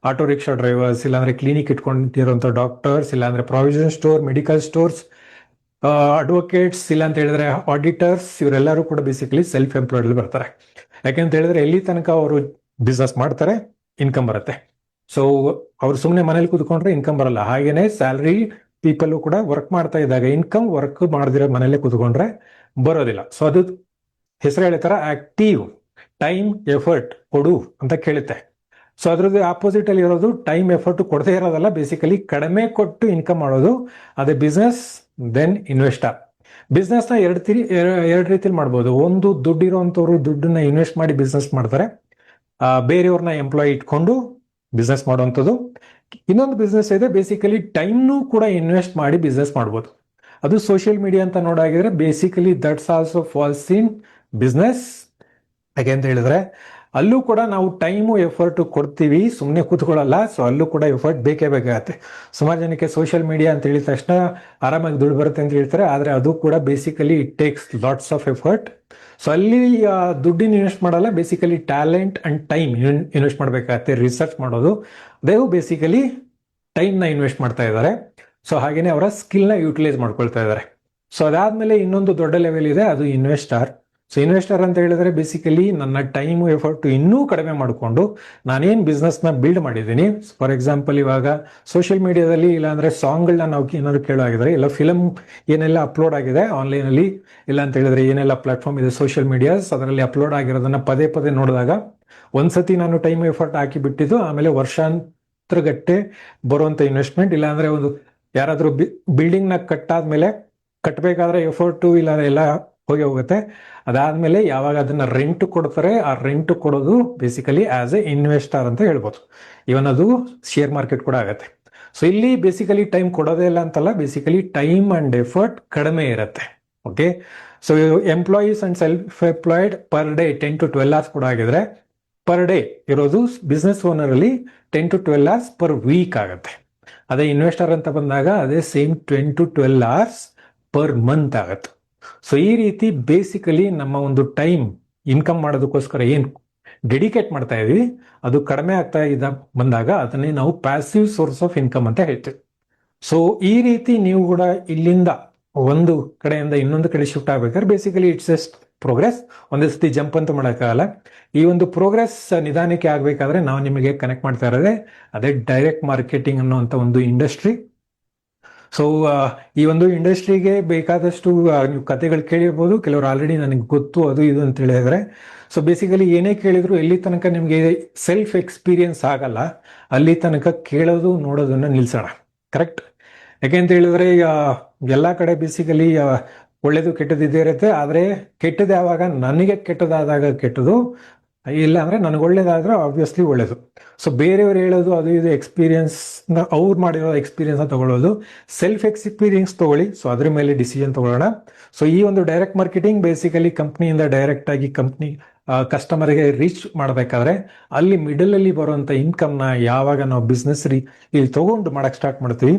ಆಟೋ ರಿಕ್ಷಾ ಡ್ರೈವರ್ಸ್, ಇಲ್ಲಾಂದ್ರೆ ಕ್ಲಿನಿಕ್ ಇಟ್ಕೊಂಡಿರುವಂಥ ಡಾಕ್ಟರ್ಸ್, ಇಲ್ಲಾಂದ್ರೆ provision store, medical stores, advocates, ಇಲ್ಲ ಅಂತ ಹೇಳಿದ್ರೆ ಆಡಿಟರ್ಸ್, ಇವರೆಲ್ಲರೂ ಕೂಡ ಬೇಸಿಕಲಿ ಸೆಲ್ಫ್ ಎಂಪ್ಲಾಯ್ಡ್ ಅಲ್ಲಿ ಬರ್ತಾರೆ. ಯಾಕೆಂತ ಹೇಳಿದ್ರೆ ಎಲ್ಲಿ ತನಕ ಅವರು ಬಿಸ್ನೆಸ್ ಮಾಡ್ತಾರೆ ಇನ್ಕಮ್ ಬರುತ್ತೆ. ಸೊ ಅವ್ರು ಸುಮ್ಮನೆ ಮನೇಲಿ ಕೂತ್ಕೊಂಡ್ರೆ ಇನ್ಕಮ್ ಬರಲ್ಲ. ಹಾಗೇನೆ ಸ್ಯಾಲರಿ ಪೀಪಲ್ ಕೂಡ ವರ್ಕ್ ಮಾಡ್ತಾ ಇದ್ದಾಗ ಇನ್ಕಮ್, ವರ್ಕ್ ಮಾಡದಿರೋ ಮನೇಲೆ ಕೂತ್ಕೊಂಡ್ರೆ ಬರೋದಿಲ್ಲ. ಸೊ ಅದು ಹೆಸರು ಹೇಳಿತರ ಆಕ್ಟಿವ್, ಟೈಮ್ ಎಫರ್ಟ್ ಕೊಡು ಅಂತ ಕೇಳುತ್ತೆ. ಸೊ ಅದ್ರದ್ದು ಆಪೋಸಿಟ್ ಅಲ್ಲಿ ಇರೋದು ಟೈಮ್ ಎಫರ್ಟ್ ಕೊಡದೇ ಇರೋದಲ್ಲ, ಬೇಸಿಕಲಿ ಕಡಿಮೆ ಕೊಟ್ಟು ಇನ್ಕಮ್ ಮಾಡೋದು, ಅದೇ ಬಿಸ್ನೆಸ್. Then investor. ಬಿಸ್ನೆಸ್ ನ ಎರಡು ರೀತಿಲಿ ಮಾಡ್ಬೋದು. ಒಂದು ದುಡ್ಡಿರೋಂಥವ್ರು ದುಡ್ಡನ್ನ ಇನ್ವೆಸ್ಟ್ ಮಾಡಿ ಬಿಸ್ನೆಸ್ ಮಾಡ್ತಾರೆ, ಬೇರೆಯವ್ರನ್ನ ಎಂಪ್ಲಾಯ್ ಇಟ್ಕೊಂಡು ಬಿಸ್ನೆಸ್ ಮಾಡುವಂಥದ್ದು. ಇನ್ನೊಂದು ಬಿಸ್ನೆಸ್ ಇದೆ, ಬೇಸಿಕಲಿ ಟೈಮ್ನು ಕೂಡ ಇನ್ವೆಸ್ಟ್ ಮಾಡಿ ಬಿಸ್ನೆಸ್ ಮಾಡ್ಬೋದು. ಅದು ಸೋಷಿಯಲ್ ಮೀಡಿಯಾ ಅಂತ ನೋಡಾಗಿದ್ರೆ basically that's also falls in business. ಯಾಕೆ ಅಂತ ಹೇಳಿದ್ರೆ ಅಲ್ಲೂ ಕೂಡ ನಾವು ಟೈಮು ಎಫರ್ಟ್ ಕೊಡ್ತೀವಿ, ಸುಮ್ಮನೆ ಕೂತ್ಕೊಳ್ಳಲ್ಲ. ಸೊ ಅಲ್ಲೂ ಕೂಡ ಎಫರ್ಟ್ ಬೇಕೇ ಬೇಕಾಗತ್ತೆ. ಸುಮಾರು ಜನಕ್ಕೆ ಸೋಷಿಯಲ್ ಮೀಡಿಯಾ ಅಂತ ಹೇಳಿದ ತಕ್ಷಣ ಆರಾಮಾಗಿ ದುಡ್ಡು ಬರುತ್ತೆ ಅಂತ ಹೇಳ್ತಾರೆ, ಆದರೆ ಅದು ಕೂಡ basically it takes lots of effort. So ಅಲ್ಲಿ ದುಡ್ಡಿನ ಇನ್ವೆಸ್ಟ್ ಮಾಡಲ್ಲ, basically talent and time invest ಮಾಡಬೇಕಾಗತ್ತೆ. ರಿಸರ್ಚ್ ಮಾಡೋದು, ದೇವು ಬೇಸಿಕಲಿ ಟೈಮ್ನ ಇನ್ವೆಸ್ಟ್ ಮಾಡ್ತಾ ಇದ್ದಾರೆ. ಸೊ ಹಾಗೇನೆ ಅವರ ಸ್ಕಿಲ್ನ ಯೂಟಿಲೈಸ್ ಮಾಡ್ಕೊಳ್ತಾ ಇದ್ದಾರೆ. ಸೊ ಅದಾದ್ಮೇಲೆ ಇನ್ನೊಂದು ದೊಡ್ಡ ಲೆವೆಲ್ ಇದೆ, ಅದು ಇನ್ವೆಸ್ಟರ್. ಸೊ ಇನ್ವೆಸ್ಟರ್ ಅಂತ ಹೇಳಿದ್ರೆ ಬೇಸಿಕಲಿ ನನ್ನ ಟೈಮು ಎಫರ್ಟ್ ಇನ್ನೂ ಕಡಿಮೆ ಮಾಡಿಕೊಂಡು ನಾನೇನು ಬಿಸ್ನೆಸ್ನ ಬಿಲ್ಡ್ ಮಾಡಿದ್ದೀನಿ. ಫಾರ್ ಎಕ್ಸಾಂಪಲ್, ಇವಾಗ ಸೋಷಿಯಲ್ ಮೀಡಿಯಾದಲ್ಲಿ ಇಲ್ಲಾಂದ್ರೆ ಸಾಂಗ್ಗಳನ್ನ ನಾವು ಏನಾದ್ರು ಕೇಳೋಗಿದ್ರೆ, ಇಲ್ಲ ಫಿಲಮ್ ಏನೆಲ್ಲ ಅಪ್ಲೋಡ್ ಆಗಿದೆ ಆನ್ಲೈನಲ್ಲಿ, ಇಲ್ಲ ಅಂತ ಹೇಳಿದ್ರೆ ಏನೆಲ್ಲ ಪ್ಲಾಟ್ಫಾರ್ಮ್ ಇದೆ ಸೋಷಿಯಲ್ ಮೀಡಿಯಾಸ್, ಅದರಲ್ಲಿ ಅಪ್ಲೋಡ್ ಆಗಿರೋದನ್ನ ಪದೇ ಪದೇ ನೋಡಿದಾಗ ಒಂದ್ಸತಿ ನಾನು ಟೈಮ್ ಎಫರ್ಟ್ ಹಾಕಿ ಬಿಟ್ಟಿದ್ದು, ಆಮೇಲೆ ವರ್ಷಾಂತರಗಟ್ಟೆ ಬರುವಂತ ಇನ್ವೆಸ್ಟ್ಮೆಂಟ್. ಇಲ್ಲಾಂದ್ರೆ ಒಂದು ಯಾರಾದ್ರೂ ಬಿಲ್ಡಿಂಗ್ನ ಕಟ್ಟಾದ್ಮೇಲೆ ಕಟ್ಟಬೇಕಾದ್ರೆ ಎಫರ್ಟು ಇಲ್ಲ ಎಲ್ಲ ಹೋಗಿ ಹೋಗುತ್ತೆ. ಅದಾದ್ಮೇಲೆ ಯಾವಾಗ ಅದನ್ನ ರೆಂಟ್ ಕೊಡ್ತಾರೆ, ಆ ರೆಂಟ್ ಕೊಡೋದು ಬೇಸಿಕಲಿ ಆಸ್ ಎ ಇನ್ವೆಸ್ಟರ್ ಅಂತ ಹೇಳ್ಬೋದು. ಇವನ್ ಅದು ಶೇರ್ ಮಾರ್ಕೆಟ್ ಕೂಡ ಆಗತ್ತೆ. ಸೊ ಇಲ್ಲಿ ಬೇಸಿಕಲಿ ಟೈಮ್ ಕೊಡೋದೇ ಇಲ್ಲ ಅಂತಲ್ಲ, ಬೇಸಿಕಲಿ ಟೈಮ್ ಅಂಡ್ ಎಫರ್ಟ್ ಕಡಿಮೆ ಇರುತ್ತೆ. Okay, so employees and self employed per day 10 to 12 hours ಕೂಡ ಆಗಿದ್ರೆ, ಪರ್ ಡೇ ಇರೋದು ಬಿಸ್ನೆಸ್ ಓನರ್ ಅಲ್ಲಿ 10 to 12 hours ಪರ್ ವೀಕ್ ಆಗುತ್ತೆ. ಅದೇ ಇನ್ವೆಸ್ಟರ್ ಅಂತ ಬಂದಾಗ ಅದೇ same 10 to 12 hours per month ಆಗುತ್ತೆ. ಸೊ ಈ ರೀತಿ ಬೇಸಿಕಲಿ ನಮ್ಮ ಒಂದು ಟೈಮ್ ಇನ್ಕಮ್ ಮಾಡೋದಕ್ಕೋಸ್ಕರ ಏನು ಡೆಡಿಕೇಟ್ ಮಾಡ್ತಾ ಇದೀವಿ, ಅದು ಕಡಿಮೆ ಆಗ್ತಾ ಬಂದಾಗ ಅದನ್ನೇ ನಾವು ಪ್ಯಾಸಿವ್ ಸೋರ್ಸ್ ಆಫ್ ಇನ್ಕಮ್ ಅಂತ ಹೇಳ್ತೀವಿ. ಸೊ ಈ ರೀತಿ ನೀವು ಕೂಡ ಇಲ್ಲಿಂದ ಒಂದು ಕಡೆಯಿಂದ ಇನ್ನೊಂದು ಕಡೆ ಶಿಫ್ಟ್ ಆಗ್ಬೇಕಾದ್ರೆ ಬೇಸಿಕಲಿ ಇಟ್ಸ್ ಜಸ್ಟ್ ಪ್ರೋಗ್ರೆಸ್. ಒಂದೇ ಸತಿ ಜಂಪ್ ಅಂತ ಮಾಡೋಕ್ಕಾಗಲ್ಲ. ಈ ಒಂದು ಪ್ರೋಗ್ರೆಸ್ ನಿಧಾನಕ್ಕೆ ಆಗ್ಬೇಕಾದ್ರೆ ನಾವು ನಿಮಗೆ ಕನೆಕ್ಟ್ ಮಾಡ್ತಾ ಇರೋದೇ ಅದೇ ಡೈರೆಕ್ಟ್ ಮಾರ್ಕೆಟಿಂಗ್ ಅನ್ನುವಂಥ ಒಂದು ಇಂಡಸ್ಟ್ರಿ. ಸೊ ಈ ಒಂದು ಇಂಡಸ್ಟ್ರಿಗೆ ಬೇಕಾದಷ್ಟು ನೀವು ಕತೆಗಳು ಕೇಳಿರ್ಬೋದು, ಕೆಲವರು ಆಲ್ರೆಡಿ ನನಗೆ ಗೊತ್ತು ಅದು ಇದು ಅಂತ ಹೇಳಿದ್ರೆ. ಸೊ ಬೇಸಿಕಲಿ ಏನೇ ಕೇಳಿದ್ರು ಎಲ್ಲಿ ತನಕ ನಿಮಗೆ ಸೆಲ್ಫ್ ಎಕ್ಸ್ಪೀರಿಯನ್ಸ್ ಆಗಲ್ಲ ಅಲ್ಲಿ ತನಕ ಕೇಳೋದು ನೋಡೋದನ್ನ ನಿಲ್ಸೋಣ. ಕರೆಕ್ಟ್? ಯಾಕೆ ಅಂತ ಹೇಳಿದ್ರೆ ಎಲ್ಲ ಕಡೆ ಬೇಸಿಕಲಿ ಒಳ್ಳೇದು ಕೆಟ್ಟದ್ದು ಇದ್ದೇ ಇರುತ್ತೆ. ಆದರೆ ಕೆಟ್ಟದ್ದು ಯಾವಾಗ ನನಗೆ ಕೆಟ್ಟದಾದಾಗ ಕೆಟ್ಟದು, ಇಲ್ಲ ಅಂದ್ರೆ ನನಗೆ ಒಳ್ಳೇದಾದ್ರೆ ಆಬ್ವಿಯಸ್ಲಿ ಒಳ್ಳೇದು. ಸೊ ಬೇರೆಯವ್ರು ಹೇಳೋದು ಅದು ಇದು ಎಕ್ಸ್ಪೀರಿಯನ್ಸ್, ಅವ್ರು ಮಾಡಿರೋ ಎಕ್ಸ್ಪೀರಿಯನ್ಸ್ ತಗೊಳ್ಳೋದು, ಸೆಲ್ಫ್ ಎಕ್ಸ್ಪೀರಿಯನ್ಸ್ ತಗೊಳ್ಳಿ. ಸೊ ಅದ್ರ ಮೇಲೆ ಡಿಸಿಷನ್ ತಗೊಳ್ಳೋಣ. ಸೊ ಈ ಒಂದು ಡೈರೆಕ್ಟ್ ಮಾರ್ಕೆಟಿಂಗ್ ಬೇಸಿಕಲಿ ಕಂಪ್ನಿಯಿಂದ ಡೈರೆಕ್ಟ್ ಆಗಿ ಕಸ್ಟಮರ್ಗೆ ರೀಚ್ ಮಾಡಬೇಕಾದ್ರೆ ಅಲ್ಲಿ ಮಿಡಲ್ ಅಲ್ಲಿ ಬರುವಂತ ಇನ್ಕಮ್ನ ಯಾವಾಗ ನಾವು ಬಿಸ್ನೆಸ್ ಇಲ್ಲಿ ತಗೊಂಡು ಮಾಡಕ್ ಸ್ಟಾರ್ಟ್ ಮಾಡ್ತೀವಿ,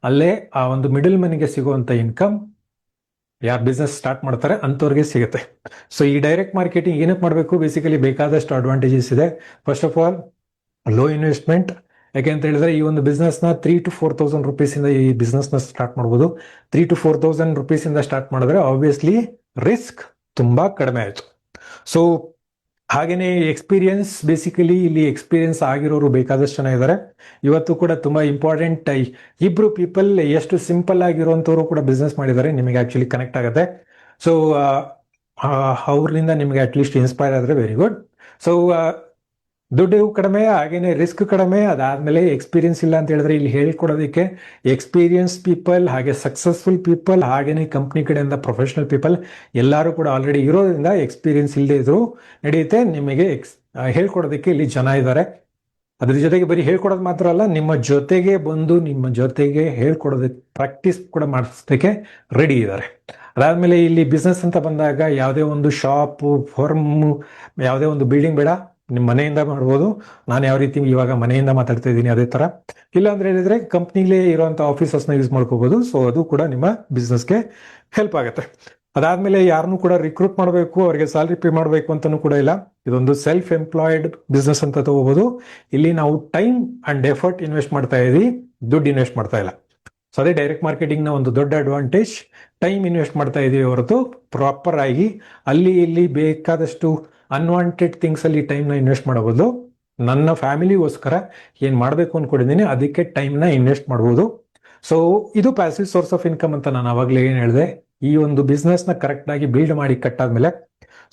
ಅಲ್ಲೇ ಆ ಒಂದು ಮಿಡಲ್ ಮನಿಗೆ ಸಿಗುವಂತ ಇನ್ಕಮ್ ಯಾರು ಬಿಸ್ನೆಸ್ ಸ್ಟಾರ್ಟ್ ಮಾಡ್ತಾರೆ ಅಂಥವ್ರಿಗೆ ಸಿಗುತ್ತೆ. ಸೊ ಈ ಡೈರೆಕ್ಟ್ ಮಾರ್ಕೆಟಿಂಗ್ ಏನಕ್ಕೆ ಮಾಡಬೇಕು? ಬೇಸಿಕಲಿ ಬೇಕಾದಷ್ಟು ಅಡ್ವಾಂಟೇಜಸ್ ಇದೆ. First of all low investment. ಯಾಕೆ ಅಂತ ಹೇಳಿದ್ರೆ ಈ ಒಂದು ಬಿಸ್ನೆಸ್ನ 3,000 to 4,000 rupees ಈ ಬಿಸ್ನೆಸ್ನ ಸ್ಟಾರ್ಟ್ ಮಾಡ್ಬೋದು. 3,000 to 4,000 rupees ಸ್ಟಾರ್ಟ್ ಮಾಡಿದ್ರೆ ಆಬ್ವಿಯಸ್ಲಿ ರಿಸ್ಕ್ ತುಂಬಾ ಕಡಿಮೆ ಆಯ್ತು. ಸೊ ಹಾಗೇನೆ ಎಕ್ಸ್ಪೀರಿಯನ್ಸ್, ಬೇಸಿಕಲಿ ಇಲ್ಲಿ ಎಕ್ಸ್ಪೀರಿಯನ್ಸ್ ಆಗಿರೋರು ಬೇಕಾದಷ್ಟು ಜನ ಇದ್ದಾರೆ. ಇವತ್ತು ಕೂಡ ತುಂಬಾ ಇಂಪಾರ್ಟೆಂಟ್ ಇಬ್ರು ಪೀಪಲ್ ಎಷ್ಟು ಸಿಂಪಲ್ ಆಗಿರುವಂತವ್ರು ಕೂಡ ಬಿಸ್ನೆಸ್ ಮಾಡಿದ್ದಾರೆ, ನಿಮಗೆ ಆಕ್ಚುಲಿ ಕನೆಕ್ಟ್ ಆಗುತ್ತೆ. ಸೊ ಅವ್ರಿಂದ ನಿಮಗೆ ಅಟ್ಲೀಸ್ಟ್ ಇನ್ಸ್ಪೈರ್ ಆದ್ರೆ ವೆರಿ ಗುಡ್. ಸೊ ದುಡ್ಡು ಕಡಿಮೆ, ಹಾಗೇನೆ ರಿಸ್ಕ್ ಕಡಿಮೆ, ಅದಾದ್ಮೇಲೆ ಎಕ್ಸ್ಪೀರಿಯನ್ಸ್ ಇಲ್ಲ ಅಂತ ಹೇಳಿದ್ರೆ ಇಲ್ಲಿ ಹೇಳ್ಕೊಡೋದಕ್ಕೆ ಎಕ್ಸ್ಪೀರಿಯನ್ಸ್ ಪೀಪಲ್, ಹಾಗೆ ಸಕ್ಸಸ್ಫುಲ್ ಪೀಪಲ್, ಹಾಗೇನೆ ಕಂಪ್ನಿ ಕಡೆಯಿಂದ ಪ್ರೊಫೆಷನಲ್ ಪೀಪಲ್ ಎಲ್ಲರೂ ಕೂಡ ಆಲ್ರೆಡಿ ಇರೋದ್ರಿಂದ ಎಕ್ಸ್ಪೀರಿಯನ್ಸ್ ಇಲ್ಲದೆ ಇದ್ರು ನಡೆಯುತ್ತೆ. ನಿಮಗೆ ಹೇಳ್ಕೊಡೋದಕ್ಕೆ ಇಲ್ಲಿ ಜನ ಇದ್ದಾರೆ. ಅದ್ರ ಜೊತೆಗೆ ಬರೀ ಹೇಳ್ಕೊಡೋದು ಮಾತ್ರ ಅಲ್ಲ, ನಿಮ್ಮ ಜೊತೆಗೆ ಬಂದು ನಿಮ್ಮ ಜೊತೆಗೆ ಹೇಳ್ಕೊಡೋದಕ್ಕೆ ಪ್ರಾಕ್ಟೀಸ್ ಕೂಡ ಮಾಡಿಸೋದಕ್ಕೆ ರೆಡಿ ಇದ್ದಾರೆ. ಅದಾದ್ಮೇಲೆ ಇಲ್ಲಿ ಬಿಸ್ನೆಸ್ ಅಂತ ಬಂದಾಗ ಯಾವುದೇ ಒಂದು ಶಾಪ್, ಫರ್ಮ್, ಯಾವುದೇ ಒಂದು ಬಿಲ್ಡಿಂಗ್ ಬೇಡ, ನಿಮ್ಮ ಮನೆಯಿಂದ ಮಾಡ್ಬೋದು. ನಾನು ಯಾವ ರೀತಿ ಇವಾಗ ಮನೆಯಿಂದ ಮಾತಾಡ್ತಾ ಇದ್ದೀನಿ ಅದೇ ತರ. ಇಲ್ಲ ಅಂದ್ರೆ ಹೇಳಿದ್ರೆ ಕಂಪ್ನಿಲೇ ಇರುವಂತ ಆಫೀಸಸ್ನ ಯೂಸ್ ಮಾಡ್ಕೋಬಹುದು. ಸೊ ಅದು ಕೂಡ ನಿಮ್ಮ ಬಿಸ್ನೆಸ್ಗೆ ಹೆಲ್ಪ್ ಆಗುತ್ತೆ. ಅದಾದ್ಮೇಲೆ ಯಾರನ್ನು ಕೂಡ ರಿಕ್ರೂಟ್ ಮಾಡಬೇಕು, ಅವರಿಗೆ ಸ್ಯಾಲರಿ ಪೇ ಮಾಡಬೇಕು ಅಂತಾನು ಕೂಡ ಇಲ್ಲ. ಇದೊಂದು ಸೆಲ್ಫ್ ಎಂಪ್ಲಾಯ್ಡ್ ಬಿಸ್ನೆಸ್ ಅಂತ ತಗೋಬಹುದು. ಇಲ್ಲಿ ನಾವು ಟೈಮ್ ಅಂಡ್ ಎಫರ್ಟ್ ಇನ್ವೆಸ್ಟ್ ಮಾಡ್ತಾ ಇದೀವಿ, ದುಡ್ಡು ಇನ್ವೆಸ್ಟ್ ಮಾಡ್ತಾ ಇಲ್ಲ. ಸೊ ಅದೇ ಡೈರೆಕ್ಟ್ ಮಾರ್ಕೆಟಿಂಗ್ ನ ಒಂದು ದೊಡ್ಡ ಅಡ್ವಾಂಟೇಜ್. ಟೈಮ್ ಇನ್ವೆಸ್ಟ್ ಮಾಡ್ತಾ ಇದೀವಿ ಹೊರತು ಪ್ರಾಪರ್ ಆಗಿ ಅಲ್ಲಿ ಇಲ್ಲಿ ಬೇಕಾದಷ್ಟು ಅನ್ವಾಂಟೆಡ್ ಥಿಂಗ್ಸ್ ಅಲ್ಲಿ ಟೈಮ್ನ ಇನ್ವೆಸ್ಟ್ ಮಾಡಬಹುದು. ನನ್ನ ಫ್ಯಾಮಿಲಿಗೋಸ್ಕರ ಏನ್ ಮಾಡಬೇಕು ಅನ್ಕೊಂಡಿದ್ದೀನಿ ಅದಕ್ಕೆ ಟೈಮ್ನ ಇನ್ವೆಸ್ಟ್ ಮಾಡಬಹುದು. ಸೊ ಇದು ಪ್ಯಾಸಿವ್ ಸೋರ್ಸ್ ಆಫ್ ಇನ್ಕಮ್ ಅಂತ ನಾನು ಅವಾಗಲೇ ಏನ್ ಹೇಳಿದೆ. ಈ ಒಂದು ಬಿಸ್ನೆಸ್ ನ ಕರೆಕ್ಟ್ ಆಗಿ ಬಿಲ್ಡ್ ಮಾಡಿ ಕಟ್ಟಾದ್ಮೇಲೆ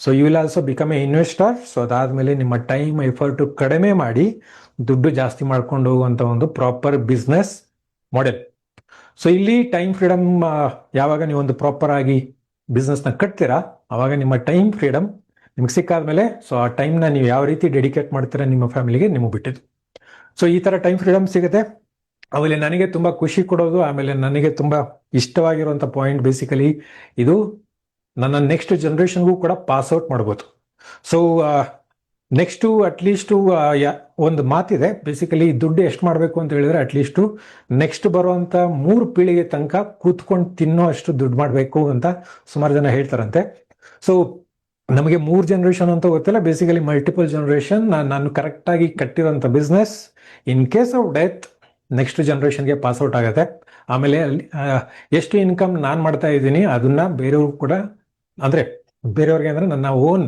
so you will also become a investor. So ಅದಾದ್ಮೇಲೆ ನಿಮ್ಮ ಟೈಮ್ ಎಫರ್ಟ್ ಕಡಿಮೆ ಮಾಡಿ ದುಡ್ಡು ಜಾಸ್ತಿ ಮಾಡ್ಕೊಂಡು ಹೋಗುವಂತ ಒಂದು ಪ್ರಾಪರ್ ಬಿಸ್ನೆಸ್ ಮಾಡೆಲ್. ಸೊ ಇಲ್ಲಿ ಟೈಮ್ ಫ್ರೀಡಮ್, ಯಾವಾಗ ನೀವು ಒಂದು ಪ್ರಾಪರ್ ಆಗಿ ಬಿಸ್ನೆಸ್ ನ ಕಟ್ತೀರಾ ಅವಾಗ ನಿಮ್ಮ ಟೈಮ್ ಫ್ರೀಡಮ್ ನಿಮ್ಗೆ ಸಿಕ್ಕಾದ್ಮೇಲೆ ಸೊ ಆ ಟೈಮ್ನ ನೀವು ಯಾವ ರೀತಿ ಡೆಡಿಕೇಟ್ ಮಾಡ್ತೀರಾ ನಿಮ್ಮ ಫ್ಯಾಮಿಲಿಗೆ ನಿಮಗೆ ಬಿಟ್ಟಿದ್ದು. ಸೊ ಈ ಥರ ಟೈಮ್ ಫ್ರೀಡಮ್ ಸಿಗುತ್ತೆ. ಆಮೇಲೆ ನನಗೆ ತುಂಬ ಖುಷಿ ಕೊಡೋದು, ಆಮೇಲೆ ನನಗೆ ತುಂಬ ಇಷ್ಟವಾಗಿರುವಂಥ ಪಾಯಿಂಟ್ ಬೇಸಿಕಲಿ ಇದು ನನ್ನ ನೆಕ್ಸ್ಟ್ ಜನ್ರೇಷನ್ಗೂ ಕೂಡ ಪಾಸ್ ಔಟ್ ಮಾಡ್ಬೋದು. ಸೊ ನೆಕ್ಸ್ಟು ಅಟ್ಲೀಸ್ಟು ಒಂದು ಮಾತಿದೆ, ಬೇಸಿಕಲಿ ದುಡ್ಡು ಎಷ್ಟು ಮಾಡಬೇಕು ಅಂತ ಹೇಳಿದ್ರೆ ಅಟ್ಲೀಸ್ಟು ನೆಕ್ಸ್ಟ್ ಬರುವಂಥ 3 ಪೀಳಿಗೆ ತನಕ ಕೂತ್ಕೊಂಡು ತಿನ್ನೋ ಅಷ್ಟು ದುಡ್ಡು ಮಾಡಬೇಕು ಅಂತ ಸುಮಾರು ಜನ ಹೇಳ್ತಾರಂತೆ. ಸೊ ನಮಗೆ 3 ಜನರೇಷನ್ ಅಂತ ಗೊತ್ತಿಲ್ಲ, ಬೇಸಿಕಲಿ ಮಲ್ಟಿಪಲ್ ಜನರೇಷನ್. ನಾನು ಕರೆಕ್ಟಾಗಿ ಕಟ್ಟಿರೋಂಥ business in case of death next ಜನರೇಷನ್ಗೆ ಪಾಸ್ಔಟ್ ಆಗುತ್ತೆ. ಆಮೇಲೆ ಎಷ್ಟು ಇನ್ಕಮ್ ನಾನು ಮಾಡ್ತಾ ಇದ್ದೀನಿ ಅದನ್ನ ಬೇರೆಯವ್ರು ಕೂಡ, ಅಂದರೆ ಬೇರೆಯವ್ರಿಗೆ ಅಂದರೆ ನನ್ನ ಓನ್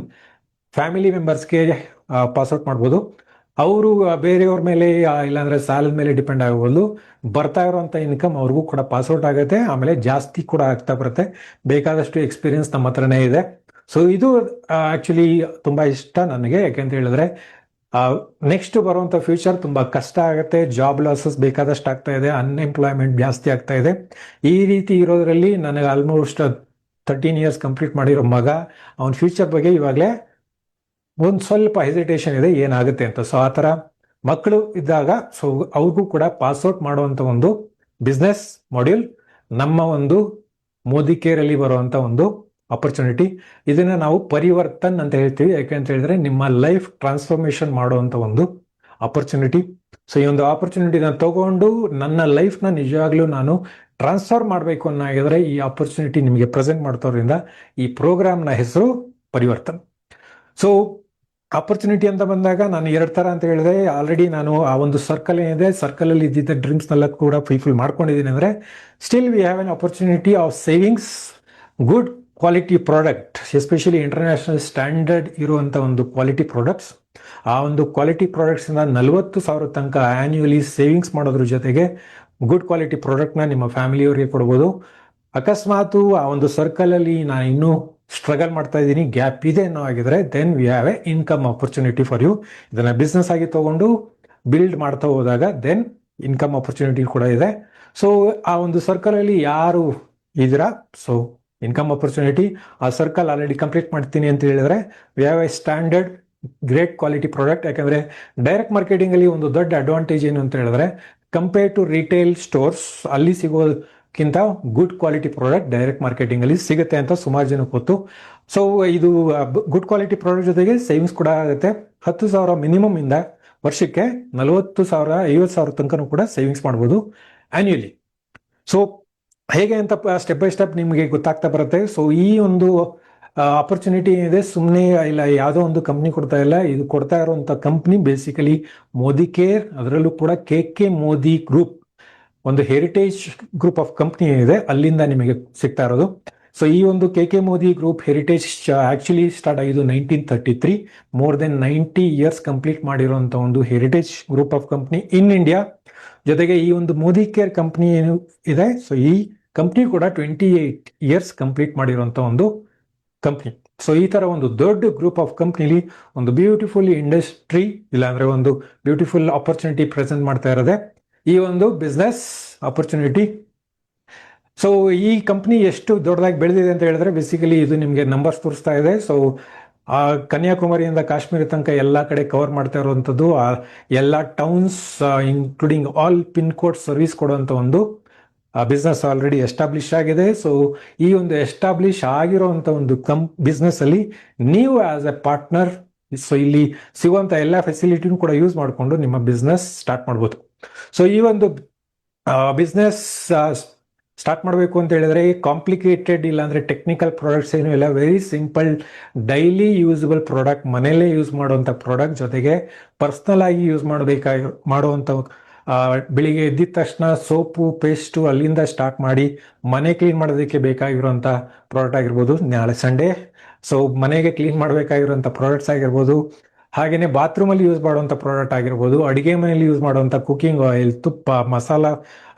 ಫ್ಯಾಮಿಲಿ ಮೆಂಬರ್ಸ್ಗೆ ಪಾಸ್ಔಟ್ ಮಾಡ್ಬೋದು. ಅವರು ಬೇರೆಯವ್ರ ಮೇಲೆ ಇಲ್ಲಾಂದ್ರೆ ಸಾಲದ ಮೇಲೆ ಡಿಪೆಂಡ್ ಆಗ್ಬೋದು. ಬರ್ತಾ ಇರೋಂಥ ಇನ್ಕಮ್ ಅವ್ರಿಗೂ ಕೂಡ ಪಾಸ್ಔಟ್ ಆಗುತ್ತೆ, ಆಮೇಲೆ ಜಾಸ್ತಿ ಕೂಡ ಆಗ್ತಾ ಬರುತ್ತೆ. ಬೇಕಾದಷ್ಟು ಎಕ್ಸ್ಪೀರಿಯನ್ಸ್ ನಮ್ಮ ಹತ್ರನೇ ಇದೆ. ಸೊ ಇದು ಆಕ್ಚುಲಿ ತುಂಬಾ ಇಷ್ಟ ನನಗೆ, ಯಾಕೆಂತ ಹೇಳಿದ್ರೆ ನೆಕ್ಸ್ಟ್ ಬರುವಂಥ ಫ್ಯೂಚರ್ ತುಂಬಾ ಕಷ್ಟ ಆಗುತ್ತೆ. ಜಾಬ್ ಲಾಸಸ್ ಬೇಕಾದಷ್ಟು ಆಗ್ತಾ ಇದೆ, ಅನ್ಎಂಪ್ಲಾಯ್ಮೆಂಟ್ ಜಾಸ್ತಿ ಆಗ್ತಾ ಇದೆ. ಈ ರೀತಿ ಇರೋದ್ರಲ್ಲಿ ನನಗೆ ಆಲ್ಮೋಸ್ಟ್ 13 ಇಯರ್ಸ್ ಕಂಪ್ಲೀಟ್ ಮಾಡಿರೋ ಮಗ, ಅವನ ಫ್ಯೂಚರ್ ಬಗ್ಗೆ ಇವಾಗಲೇ ಒಂದು ಸ್ವಲ್ಪ ಹೆಸಿಟೇಷನ್ ಇದೆ ಏನಾಗುತ್ತೆ ಅಂತ. ಸೊ ಆ ಥರ ಮಕ್ಕಳು ಇದ್ದಾಗ ಸೊ ಅವ್ರಿಗೂ ಕೂಡ ಪಾಸ್ಔಟ್ ಮಾಡುವಂಥ ಒಂದು ಬಿಸ್ನೆಸ್ ಮಾಡ್ಯೂಲ್ ನಮ್ಮ ಒಂದು ಮೋದಿ ಕೇರಲ್ಲಿ ಬರುವಂಥ ಒಂದು ಆಪರ್ಚುನಿಟಿ. ಇದನ್ನ ನಾವು ಪರಿವರ್ತನ್ ಅಂತ ಹೇಳ್ತೀವಿ, ಯಾಕೆ ಅಂತ ಹೇಳಿದ್ರೆ ನಿಮ್ಮ ಲೈಫ್ ಟ್ರಾನ್ಸ್ಫಾರ್ಮೇಶನ್ ಮಾಡುವಂಥ ಒಂದು ಆಪರ್ಚುನಿಟಿ. ಸೊ ಈ ಒಂದು ಆಪರ್ಚುನಿಟಿನ ತಗೊಂಡು ನನ್ನ ಲೈಫ್ನ ನಿಜವಾಗ್ಲೂ ನಾನು ಟ್ರಾನ್ಸ್ಫರ್ ಮಾಡಬೇಕು ಅನ್ನೋದಾಗಿದ್ರೆ ಈ ಆಪರ್ಚುನಿಟಿ ನಿಮಗೆ ಪ್ರೆಸೆಂಟ್ ಮಾಡ್ತೋದ್ರಿಂದ ಈ ಪ್ರೋಗ್ರಾಮ್ನ ಹೆಸರು ಪರಿವರ್ತನ್. ಸೊ ಆಪರ್ಚುನಿಟಿ ಅಂತ ಬಂದಾಗ ನಾನು 2 ಥರ ಅಂತ ಹೇಳಿದೆ ಆಲ್ರೆಡಿ. ನಾನು ಆ ಒಂದು ಸರ್ಕಲ್ ಏನಿದೆ, ಸರ್ಕಲಲ್ಲಿ ಇದ್ದಿದ್ದ ಡ್ರೀಮ್ಸ್ನೆಲ್ಲ ಕೂಡ ಫುಲ್ಫಿಲ್ ಮಾಡ್ಕೊಂಡಿದ್ದೀನಿ. ಅಂದರೆ still we have an opportunity of savings good quality product, especially international standard ಇರುವಂಥ ಒಂದು ಕ್ವಾಲಿಟಿ ಪ್ರಾಡಕ್ಟ್ಸ್. ಆ ಒಂದು ಕ್ವಾಲಿಟಿ ಪ್ರಾಡಕ್ಟ್ಸಿಂದ 40,000 ತನಕ ಆ್ಯನ್ಯುವಲಿ ಸೇವಿಂಗ್ಸ್ ಮಾಡೋದ್ರ ಜೊತೆಗೆ ಗುಡ್ ಕ್ವಾಲಿಟಿ ಪ್ರಾಡಕ್ಟ್ನ ನಿಮ್ಮ ಫ್ಯಾಮಿಲಿಯವರಿಗೆ ಕೊಡ್ಬೋದು. ಅಕಸ್ಮಾತ್ ಆ ಒಂದು ಸರ್ಕಲಲ್ಲಿ ನಾನು ಇನ್ನೂ ಸ್ಟ್ರಗಲ್ ಮಾಡ್ತಾ ಇದ್ದೀನಿ, ಗ್ಯಾಪ್ ಇದೆ ಅನ್ನೋ ಆಗಿದ್ರೆ then we have a income opportunity for you. ಇದನ್ನ ಬಿಸ್ನೆಸ್ ಆಗಿ ತಗೊಂಡು ಬಿಲ್ಡ್ ಮಾಡ್ತಾ ಹೋದಾಗ ದೆನ್ ಇನ್ಕಮ್ ಆಪರ್ಚುನಿಟಿ ಕೂಡ ಇದೆ. ಸೊ ಆ ಒಂದು ಸರ್ಕಲಲ್ಲಿ ಯಾರು ಇದ್ದೀರಾ, ಸೊ ಇನ್ಕಮ್ ಆಪರ್ಚುನಿಟಿ ಆ ಸರ್ಕಲ್ ಆಲ್ರೆಡಿ ಕಂಪ್ಲೀಟ್ ಮಾಡ್ತೀನಿ ಅಂತ ಹೇಳಿದ್ರೆ V have A standard great quality product. ಯಾಕಂದ್ರೆ ಡೈರೆಕ್ಟ್ ಮಾರ್ಕೆಟಿಂಗ್ ಅಲ್ಲಿ ಒಂದು ದೊಡ್ಡ ಅಡ್ವಾಂಟೇಜ್ ಏನು ಅಂತ ಹೇಳಿದ್ರೆ ಕಂಪೇರ್ ಟು ರಿಟೇಲ್ ಸ್ಟೋರ್ಸ್ ಅಲ್ಲಿ ಸಿಗೋದಕ್ಕಿಂತ good quality product direct marketing ಅಲ್ಲಿ ಸಿಗುತ್ತೆ ಅಂತ ಸುಮಾರು ಜನ ಗೊತ್ತು. ಸೊ ಇದು ಗುಡ್ ಕ್ವಾಲಿಟಿ ಪ್ರಾಡಕ್ಟ್ ಜೊತೆಗೆ ಸೇವಿಂಗ್ಸ್ ಕೂಡ ಆಗುತ್ತೆ. 10,000 ಮಿನಿಮಮ್ ಇಂದ ವರ್ಷಕ್ಕೆ 40,000 50,000 ತನಕ ಕೂಡ ಸೇವಿಂಗ್ಸ್ ಮಾಡ್ಬೋದು ಆನ್ಯುಯಲಿ. ಸೊ ಹೇಗೆ ಅಂತ ಸ್ಟೆಪ್ ಬೈ ಸ್ಟೆಪ್ ನಿಮಗೆ ಗೊತ್ತಾಗ್ತಾ ಬರುತ್ತೆ. ಸೊ ಈ ಒಂದು ಆಪರ್ಚುನಿಟಿ ಏನಿದೆ ಸುಮ್ಮನೆ ಇಲ್ಲ ಯಾವುದೋ ಒಂದು ಕಂಪ್ನಿ ಕೊಡ್ತಾ ಇಲ್ಲ, ಇದು ಕೊಡ್ತಾ ಇರುವಂತ ಕಂಪ್ನಿ ಬೇಸಿಕಲಿ ಮೋದಿ ಕೇರ್, ಅದರಲ್ಲೂ ಕೂಡ ಕೆ ಮೋದಿ ಗ್ರೂಪ್, ಒಂದು ಹೆರಿಟೇಜ್ ಗ್ರೂಪ್ ಆಫ್ ಕಂಪ್ನಿ ಏನಿದೆ ಅಲ್ಲಿಂದ ನಿಮಗೆ ಸಿಗ್ತಾ ಇರೋದು. ಸೊ ಈ ಒಂದು K Modi group heritage actually start ಆಗಿದ್ದು 1933, ಮೋರ್ ದೆನ್ 90 ಇಯರ್ಸ್ ಕಂಪ್ಲೀಟ್ ಮಾಡಿರುವಂತ ಒಂದು heritage group of company in India. ಜೊತೆಗೆ ಈ ಒಂದು ಮೋದಿ ಕೇರ್ ಕಂಪ್ನಿ ಏನು ಇದೆ, ಸೊ ಈ ಕಂಪ್ನಿ ಕೂಡ 28 ಇಯರ್ಸ್ ಕಂಪ್ಲೀಟ್ ಮಾಡಿರುವಂತ ಒಂದು ಕಂಪ್ನಿ. ಸೊ ಈ ತರ ಒಂದು ದೊಡ್ಡ ಗ್ರೂಪ್ ಆಫ್ ಕಂಪ್ನಿಲಿ ಒಂದು ಬ್ಯೂಟಿಫುಲ್ ಇಂಡಸ್ಟ್ರಿ ಇಲ್ಲಾಂದ್ರೆ ಒಂದು ಬ್ಯೂಟಿಫುಲ್ ಆಪರ್ಚುನಿಟಿ ಪ್ರೆಸೆಂಟ್ ಮಾಡ್ತಾ ಇರೋದೆ ಈ ಒಂದು ಬಿಸ್ನೆಸ್ ಆಪರ್ಚುನಿಟಿ. ಸೊ ಈ ಕಂಪ್ನಿ ಎಷ್ಟು ದೊಡ್ಡದಾಗಿ ಬೆಳೆದಿದೆ ಅಂತ ಹೇಳಿದ್ರೆ ಬೇಸಿಕಲಿ ಇದು ನಿಮಗೆ ನಂಬರ್ಸ್ ತೋರಿಸ್ತಾ ಇದೆ. ಸೊ ಆ ಕನ್ಯಾಕುಮಾರಿಯಿಂದ ಕಾಶ್ಮೀರ ತನಕ ಎಲ್ಲ ಕಡೆ ಕವರ್ ಮಾಡ್ತಾ ಇರುವಂಥದ್ದು, ಎಲ್ಲ towns including all pin code service ಕೊಡುವಂಥ ಒಂದು ಬಿಸ್ನೆಸ್ ಆಲ್ರೆಡಿ ಎಸ್ಟಾಬ್ಲಿಷ್ ಆಗಿದೆ. ಸೊ ಈ ಒಂದು ಎಸ್ಟಾಬ್ಲಿಷ್ ಆಗಿರುವಂಥ ಒಂದು ಬಿಸ್ನೆಸ್ ಅಲ್ಲಿ ನೀವು ಆಸ್ ಎ ಪಾರ್ಟ್ನರ್ ಸೊ ಇಲ್ಲಿ ಸಿಗುವಂಥ ಎಲ್ಲ ಫೆಸಿಲಿಟಿನೂ ಕೂಡ ಯೂಸ್ ಮಾಡಿಕೊಂಡು ನಿಮ್ಮ ಬಿಸ್ನೆಸ್ ಸ್ಟಾರ್ಟ್ ಮಾಡ್ಬೋದು. ಸೊ ಈ ಒಂದು ಬಿಸ್ನೆಸ್ ಸ್ಟಾರ್ಟ್ ಮಾಡಬೇಕು ಅಂತ ಹೇಳಿದ್ರೆ ಕಾಂಪ್ಲಿಕೇಟೆಡ್ ಇಲ್ಲಾಂದ್ರೆ ಟೆಕ್ನಿಕಲ್ ಪ್ರಾಡಕ್ಟ್ಸ್ ಏನು ಇಲ್ಲ, very simple daily usable product, ಮನೆಯಲ್ಲೇ ಯೂಸ್ ಮಾಡುವಂಥ ಪ್ರಾಡಕ್ಟ್, ಜೊತೆಗೆ ಪರ್ಸ್ನಲ್ ಆಗಿ ಯೂಸ್ ಮಾಡುವಂಥ ಬೆಳಿಗ್ಗೆ ಎದ್ದಿದ ತಕ್ಷಣ ಸೋಪು ಪೇಸ್ಟು ಅಲ್ಲಿಂದ ಸ್ಟಾರ್ಟ್ ಮಾಡಿ ಮನೆ ಕ್ಲೀನ್ ಮಾಡೋದಕ್ಕೆ ಬೇಕಾಗಿರುವಂಥ ಪ್ರಾಡಕ್ಟ್ ಆಗಿರ್ಬೋದು, ನಾಳೆ ಸಂಡೇ ಸೊ ಮನೆಗೆ ಕ್ಲೀನ್ ಮಾಡಬೇಕಾಗಿರುವಂಥ ಪ್ರಾಡಕ್ಟ್ಸ್ ಆಗಿರ್ಬೋದು, ಹಾಗೆಯೇ ಬಾತ್ರೂಮಲ್ಲಿ ಯೂಸ್ ಮಾಡುವಂಥ ಪ್ರಾಡಕ್ಟ್ ಆಗಿರ್ಬೋದು, ಅಡುಗೆ ಮನೆಯಲ್ಲಿ ಯೂಸ್ ಮಾಡುವಂಥ ಕುಕಿಂಗ್ ಆಯಿಲ್, ತುಪ್ಪ, ಮಸಾಲ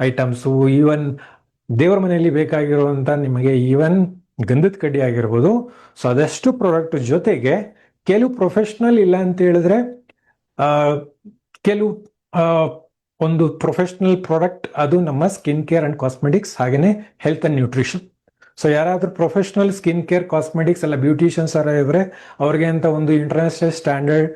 ಐಟಮ್ಸು, ಈವನ್ ದೇವರ ಮನೆಯಲ್ಲಿ ಬೇಕಾಗಿರುವಂಥ ನಿಮಗೆ ಈವನ್ ಗಂಧದ ಕಡ್ಡಿ ಆಗಿರ್ಬೋದು. ಸೊ ಅದಷ್ಟು ಪ್ರಾಡಕ್ಟ್ ಜೊತೆಗೆ ಕೆಲವು ಪ್ರೊಫೆಷ್ನಲ್ ಇಲ್ಲ ಅಂತ ಹೇಳಿದ್ರೆ ಕೆಲವು ಒಂದು ಪ್ರೊಫೆಷ್ನಲ್ ಪ್ರಾಡಕ್ಟ್, ಅದು ನಮ್ಮ ಸ್ಕಿನ್ ಕೇರ್ ಅಂಡ್ ಕಾಸ್ಮೆಟಿಕ್ಸ್ ಹಾಗೆಯೇ ಹೆಲ್ತ್ ಅಂಡ್ ನ್ಯೂಟ್ರಿಷನ್. ಸೊ ಯಾರಾದ್ರೂ ಪ್ರೊಫೆಷನಲ್ ಸ್ಕಿನ್ ಕೇರ್ ಕಾಸ್ಮೆಟಿಕ್ಸ್ ಎಲ್ಲ ಬ್ಯೂಟಿಷಿಯನ್ಸ್ ಎಲ್ಲ ಇದ್ರೆ ಅವ್ರಿಗೆ ಅಂತ ಒಂದು ಇಂಟರ್ನ್ಯಾಷನಲ್ ಸ್ಟ್ಯಾಂಡರ್ಡ್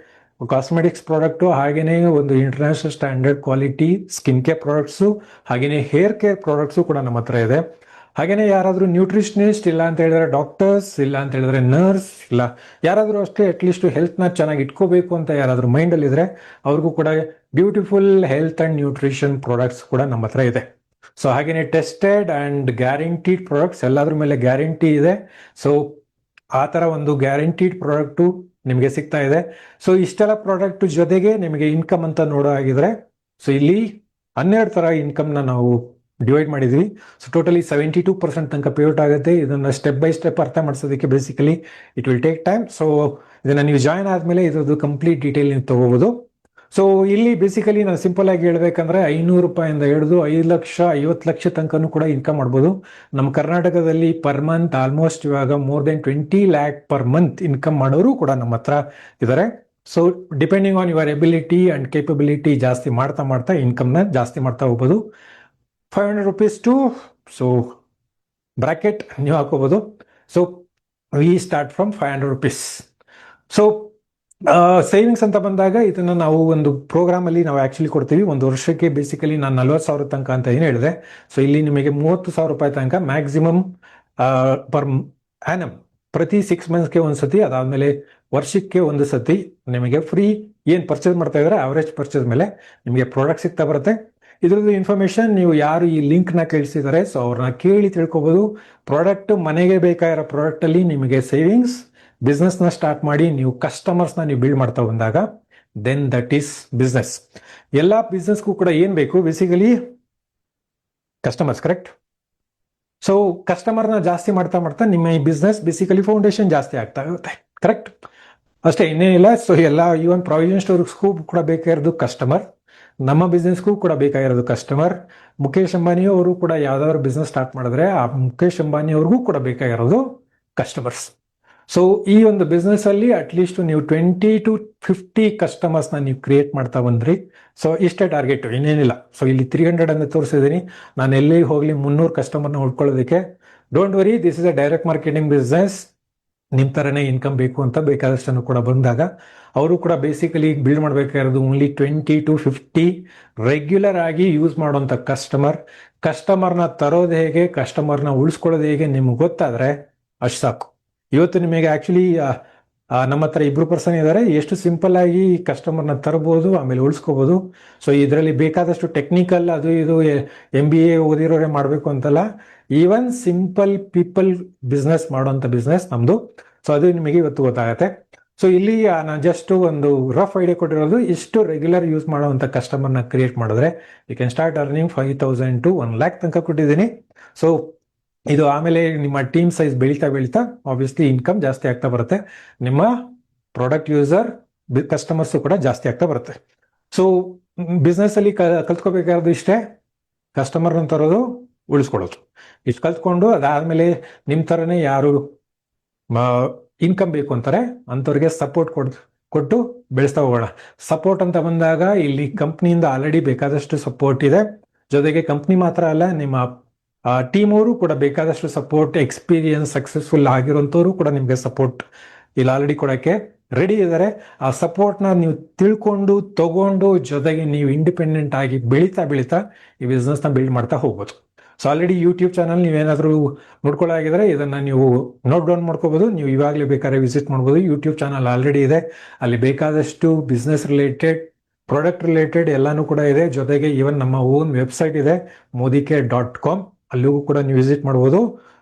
ಕಾಸ್ಮೆಟಿಕ್ಸ್ ಪ್ರಾಡಕ್ಟು, ಹಾಗೇನೆ ಒಂದು international standard quality skin care products, ಹಾಗೇನೆ ಹೇರ್ ಕೇರ್ ಪ್ರಾಡಕ್ಟ್ಸು ಕೂಡ ನಮ್ಮ ಹತ್ರ ಇದೆ. ಹಾಗೇನೆ ಯಾರಾದರೂ ನ್ಯೂಟ್ರಿಷನಿಸ್ಟ್, ಇಲ್ಲ ಅಂತ ಹೇಳಿದ್ರೆ ಡಾಕ್ಟರ್ಸ್, ಇಲ್ಲ ಅಂತ ಹೇಳಿದ್ರೆ ನರ್ಸ್, ಇಲ್ಲ ಯಾರಾದರೂ ಅಷ್ಟೇ ಅಟ್ಲೀಸ್ಟ್ ಹೆಲ್ತ್ನ ಚೆನ್ನಾಗಿ ಇಟ್ಕೋಬೇಕು ಅಂತ ಯಾರಾದರೂ ಮೈಂಡಲ್ಲಿ ಇದ್ರೆ ಅವ್ರಿಗೂ ಕೂಡ beautiful health and nutrition products ಕೂಡ ನಮ್ಮ ಹತ್ರ ಇದೆ. ಸೊ ಹಾಗೇನೆ ಟೆಸ್ಟೆಡ್ ಅಂಡ್ ಗ್ಯಾರಂಟಿಡ್ ಪ್ರಾಡಕ್ಟ್ಸ್, ಎಲ್ಲಾದ್ರ ಮೇಲೆ ಗ್ಯಾರಂಟಿ ಇದೆ. ಸೊ ಆ ಥರ ಒಂದು ಗ್ಯಾರಂಟಿಡ್ ಪ್ರಾಡಕ್ಟು ನಿಮಗೆ ಸಿಗ್ತಾ ಇದೆ. ಸೊ ಇಷ್ಟೆಲ್ಲ ಪ್ರಾಡಕ್ಟ್ ಜೊತೆಗೆ ನಿಮಗೆ ಇನ್ಕಮ್ ಅಂತ ನೋಡೋ ಆಗಿದ್ರೆ, ಸೊ ಇಲ್ಲಿ 12 ಥರ ಇನ್ಕಮ್ನ ನಾವು ಡಿವೈಡ್ ಮಾಡಿದ್ವಿ. ಸೊ ಟೋಟಲಿ 72% ತನಕ ಪೇಔಟ್ ಆಗುತ್ತೆ. ಇದನ್ನ ಸ್ಟೆಪ್ ಬೈ ಸ್ಟೆಪ್ ಅರ್ಥ ಮಾಡಿಸೋದಕ್ಕೆ basically it will take time. So ಇದನ್ನ ನೀವು ಜಾಯ್ನ್ ಆದ್ಮೇಲೆ ಇದ್ರದ್ದು ಕಂಪ್ಲೀಟ್ ಡೀಟೇಲ್ ನೀವು ತಗೋಬಹುದು. ಸೊ ಇಲ್ಲಿ ಬೇಸಿಕಲಿ ನಾನು ಸಿಂಪಲ್ ಆಗಿ ಹೇಳ್ಬೇಕಂದ್ರೆ 500 ರೂಪಾಯಿಂದ ಹಿಡಿದು 5 ಲಕ್ಷ 50 ಲಕ್ಷ ತನಕನೂ ಕೂಡ ಇನ್ಕಮ್ ಮಾಡ್ಬೋದು. ನಮ್ಮ ಕರ್ನಾಟಕದಲ್ಲಿ ಪರ್ ಮಂತ್ ಆಲ್ಮೋಸ್ಟ್ ಇವಾಗ more than 20 lac per month income ಮಾಡೋರು ಕೂಡ ನಮ್ಮ ಹತ್ರ ಇದ್ದಾರೆ. So depending on your ability and capability ಜಾಸ್ತಿ ಮಾಡ್ತಾ ಮಾಡ್ತಾ ಇನ್ಕಮ್ನ ಜಾಸ್ತಿ ಮಾಡ್ತಾ ಹೋಗ್ಬೋದು. 500 rupees ಟು ಸೊ ಬ್ರಾಕೆಟ್ ನೀವು ಹಾಕೋಬಹುದು. So we start from 500 rupees. So savings ಅಂತ ಬಂದಾಗ ಇದನ್ನ ನಾವು ಒಂದು ಪ್ರೋಗ್ರಾಮ್ ಅಲ್ಲಿ ನಾವು ಆಕ್ಚುಲಿ ಕೊಡ್ತೀವಿ. ಒಂದು ವರ್ಷಕ್ಕೆ ಬೇಸಿಕಲಿ ನಾನು 40,000 ತನಕ ಅಂತ ಏನು ಹೇಳಿದೆ. ಸೊ ಇಲ್ಲಿ ನಿಮಗೆ 30,000 ರೂಪಾಯಿ ತನಕ ಮ್ಯಾಕ್ಸಿಮಮ್ ಪರ್ ಆ್ಯನಮ್, ಪ್ರತಿ 6 ಮಂತ್ಸ್ಗೆ ಒಂದ್ಸತಿ, ಅದಾದ್ಮೇಲೆ ವರ್ಷಕ್ಕೆ ಒಂದು ಸತಿ ನಿಮಗೆ ಫ್ರೀ ಏನು ಪರ್ಚೇಸ್ ಮಾಡ್ತಾ ಇದ್ದಾರೆ ಅವರೇಜ್ ಪರ್ಚೇಸ್ ಮೇಲೆ ನಿಮಗೆ ಪ್ರಾಡಕ್ಟ್ ಸಿಗ್ತಾ ಬರುತ್ತೆ. ಇದ್ರದ್ದು ಇನ್ಫಾರ್ಮೇಶನ್ ನೀವು ಯಾರು ಈ ಲಿಂಕ್ ನ ಕೇಳಿಸಿದ್ದಾರೆ ಸೊ ಅವ್ರನ್ನ ಕೇಳಿ ತಿಳ್ಕೊಬಹುದು. ಪ್ರಾಡಕ್ಟ್ ಮನೆಗೆ ಬೇಕಾಗಿರೋ ಪ್ರಾಡಕ್ಟ್ ಅಲ್ಲಿ ನಿಮಗೆ ಸೇವಿಂಗ್ಸ್, ಬಿಸ್ನೆಸ್ ನ ಸ್ಟಾರ್ಟ್ ಮಾಡಿ ನೀವು ಕಸ್ಟಮರ್ಸ್ ನ ನೀವು ಬಿಲ್ಡ್ ಮಾಡ್ತಾ ಬಂದಾಗ ದೆನ್ ದಟ್ ಈಸ್ ಬಿಸ್ನೆಸ್. ಎಲ್ಲಾ ಬಿಸ್ನೆಸ್ಗೂ ಕೂಡ ಏನ್ ಬೇಕು, ಬೇಸಿಕಲಿ ಕಸ್ಟಮರ್ಸ್, ಕರೆಕ್ಟ್? ಸೊ ಕಸ್ಟಮರ್ನ ಜಾಸ್ತಿ ಮಾಡ್ತಾ ಮಾಡ್ತಾ ನಿಮ್ಮ ಈ ಬಿಸ್ನೆಸ್ ಬೇಸಿಕಲಿ ಫೌಂಡೇಶನ್ ಜಾಸ್ತಿ ಆಗ್ತಾ ಇರುತ್ತೆ, ಕರೆಕ್ಟ್? ಅಷ್ಟೇ, ಇನ್ನೇನಿಲ್ಲ. ಸೊ ಎಲ್ಲ ಈವನ್ ಪ್ರಾವಿಷನ್ ಸ್ಟೋರ್ಸ್ಗೂ ಕೂಡ ಬೇಕಾಗಿರೋದು ಕಸ್ಟಮರ್, ನಮ್ಮ ಬಿಸ್ನೆಸ್ಗೂ ಕೂಡ ಬೇಕಾಗಿರೋದು ಕಸ್ಟಮರ್. ಮುಖೇಶ್ ಅಂಬಾನಿ ಅವರು ಕೂಡ ಯಾವ್ದಾದ್ರು ಬಿಸ್ನೆಸ್ ಸ್ಟಾರ್ಟ್ ಮಾಡಿದ್ರೆ ಆ ಮುಖೇಶ್ ಅಂಬಾನಿ ಅವ್ರಿಗೂ ಕೂಡ ಬೇಕಾಗಿರೋದು ಕಸ್ಟಮರ್ಸ್. ಸೊ ಈ ಒಂದು ಬಿಸ್ನೆಸ್ ಅಲ್ಲಿ ಅಟ್ಲೀಸ್ಟ್ ನೀವು 20 to 50 ಕಸ್ಟಮರ್ಸ್ ನ ನೀವು ಕ್ರಿಯೇಟ್ ಮಾಡ್ತಾ ಬಂದ್ರಿ. ಸೊ ಇಷ್ಟೇ ಟಾರ್ಗೆಟ್, ಇನ್ನೇನಿಲ್ಲ. ಸೊ ಇಲ್ಲಿ 300 ಅಂತ ತೋರಿಸಿದೀನಿ. ನಾನು ಎಲ್ಲಿ ಹೋಗ್ಲಿ 300 ಕಸ್ಟಮರ್ನ ಉಳ್ಕೊಳ್ಳೋದಕ್ಕೆ. Don't worry, this is a direct marketing business. ನಿಮ್ ತರನೇ ಇನ್ಕಮ್ ಬೇಕು ಅಂತ ಬೇಕಾದಷ್ಟನ್ನು ಕೂಡ ಬಂದಾಗ ಅವರು ಕೂಡ ಬೇಸಿಕಲಿ ಬಿಲ್ಡ್ ಮಾಡಬೇಕಾಗಿರೋದು ಓನ್ಲಿ 20 to 50 ರೆಗ್ಯುಲರ್ ಆಗಿ ಯೂಸ್ ಮಾಡುವಂತ ಕಸ್ಟಮರ್ನ ತರೋದು ಹೇಗೆ, ಕಸ್ಟಮರ್ನ ಉಳಿಸ್ಕೊಳ್ಳೋದು ಹೇಗೆ ನಿಮ್ಗೆ ಗೊತ್ತಾದ್ರೆ ಅಷ್ಟು ಸಾಕು. ಇವತ್ತು ನಿಮಗೆ ಆಕ್ಚುಲಿ ನಮ್ಮ ಹತ್ರ 2 ಪರ್ಸನ್ ಇದ್ದಾರೆ. ಎಷ್ಟು ಸಿಂಪಲ್ ಆಗಿ ಕಸ್ಟಮರ್ನ ತರಬಹುದು, ಆಮೇಲೆ ಉಳಿಸ್ಕೋಬಹುದು. ಸೊ ಇದರಲ್ಲಿ ಬೇಕಾದಷ್ಟು ಟೆಕ್ನಿಕಲ್ ಅದು ಇದು MBA ಓದಿರೋರೆ ಮಾಡಬೇಕು ಅಂತಲ್ಲ, ಈವನ್ ಸಿಂಪಲ್ ಪೀಪಲ್ ಬಿಸ್ನೆಸ್ ಮಾಡುವಂತ ಬಿಸ್ನೆಸ್ ನಮ್ದು. ಸೊ ಅದು ನಿಮಗೆ ಇವತ್ತು ಗೊತ್ತಾಗತ್ತೆ. ಸೊ ಇಲ್ಲಿ ನಾನು ಜಸ್ಟ್ ಒಂದು ರಫ್ ಐಡಿಯಾ ಕೊಟ್ಟಿರೋದು, ಇಷ್ಟು ರೆಗ್ಯುಲರ್ ಯೂಸ್ ಮಾಡುವಂತ ಕಸ್ಟಮರ್ನ ಕ್ರಿಯೇಟ್ ಮಾಡಿದ್ರೆ you can start earning 5,000 to 1 lakh ತನಕ ಕೊಟ್ಟಿದ್ದೀನಿ. ಸೊ ಇದು ಆಮೇಲೆ ನಿಮ್ಮ ಟೀಮ್ ಸೈಜ್ ಬೆಳೀತಾ ಬೆಳೀತಾ ಆಬ್ವಿಯಸ್ಲಿ ಇನ್ಕಮ್ ಜಾಸ್ತಿ ಆಗ್ತಾ ಬರುತ್ತೆ. ನಿಮ್ಮ ಪ್ರಾಡಕ್ಟ್ ಯೂಸರ್ ಕಸ್ಟಮರ್ಸ್ ಕೂಡ ಜಾಸ್ತಿ ಆಗ್ತಾ ಬರುತ್ತೆ. ಸೊ ಬಿಸ್ನೆಸ್ ಅಲ್ಲಿ ಕಲ್ತ್ಕೋಬೇಕಾದ್ರು ಇಷ್ಟೇ, ಕಸ್ಟಮರ್ನ ತರೋದು, ಉಳಿಸ್ಕೊಳ್ಳೋದು. ಇಷ್ಟು ಕಲ್ತ್ಕೊಂಡು ಅದಾದ್ಮೇಲೆ ನಿಮ್ ತರನೇ ಯಾರು ಇನ್ಕಮ್ ಬೇಕು ಅಂತಾರೆ ಅಂಥವ್ರಿಗೆ ಸಪೋರ್ಟ್ ಕೊಟ್ಟು ಬೆಳೆಸ್ತಾ ಹೋಗೋಣ. ಸಪೋರ್ಟ್ ಅಂತ ಬಂದಾಗ ಇಲ್ಲಿ ಕಂಪ್ನಿಯಿಂದ ಆಲ್ರೆಡಿ ಬೇಕಾದಷ್ಟು ಸಪೋರ್ಟ್ ಇದೆ. ಜೊತೆಗೆ ಕಂಪ್ನಿ ಮಾತ್ರ ಅಲ್ಲ, ನಿಮ್ಮ ಟೀಮ್ ಅವರು ಕೂಡ ಬೇಕಾದಷ್ಟು ಸಪೋರ್ಟ್, ಎಕ್ಸ್ಪೀರಿಯನ್ಸ್ ಸಕ್ಸಸ್ಫುಲ್ ಆಗಿರುವಂತವ್ರು ಕೂಡ ನಿಮ್ಗೆ ಸಪೋರ್ಟ್ ಇಲ್ಲಿ ಆಲ್ರೆಡಿ ಕೊಡಕ್ಕೆ ರೆಡಿ ಇದ್ದಾರೆ. ಆ ಸಪೋರ್ಟ್ನ ನೀವು ತಿಳ್ಕೊಂಡು ತಗೊಂಡು ಜೊತೆಗೆ ನೀವು ಇಂಡಿಪೆಂಡೆಂಟ್ ಆಗಿ ಬೆಳೀತಾ ಬೆಳೀತಾ ಈ ಬಿಸ್ನೆಸ್ ನ ಬಿಲ್ಡ್ ಮಾಡ್ತಾ ಹೋಗ್ಬೋದು. ಸೊ ಆಲ್ರೆಡಿ ಯೂಟ್ಯೂಬ್ ಚಾನಲ್ ನೀವೇನಾದ್ರೂ ನೋಡ್ಕೊಳ್ಳಾಗಿದ್ರೆ ಇದನ್ನ ನೀವು ನೋಟ್ ಡೌನ್ ಮಾಡ್ಕೋಬಹುದು. ನೀವು ಇವಾಗಲೇ ಬೇಕಾದ್ರೆ ವಿಸಿಟ್ ಮಾಡ್ಬೋದು. ಯೂಟ್ಯೂಬ್ ಚಾನಲ್ ಆಲ್ರೆಡಿ ಇದೆ, ಅಲ್ಲಿ ಬೇಕಾದಷ್ಟು ಬಿಸ್ನೆಸ್ ರಿಲೇಟೆಡ್, ಪ್ರಾಡಕ್ಟ್ ರಿಲೇಟೆಡ್ ಎಲ್ಲಾನು ಕೂಡ ಇದೆ. ಜೊತೆಗೆ ಈವನ್ ನಮ್ಮ ಓನ್ ವೆಬ್ಸೈಟ್ ಇದೆ modike.com, ಅಲ್ಲಿಗೂ ಕೂಡ ನೀವು ವಿಸಿಟ್ ಮಾಡ್ಬೋದು.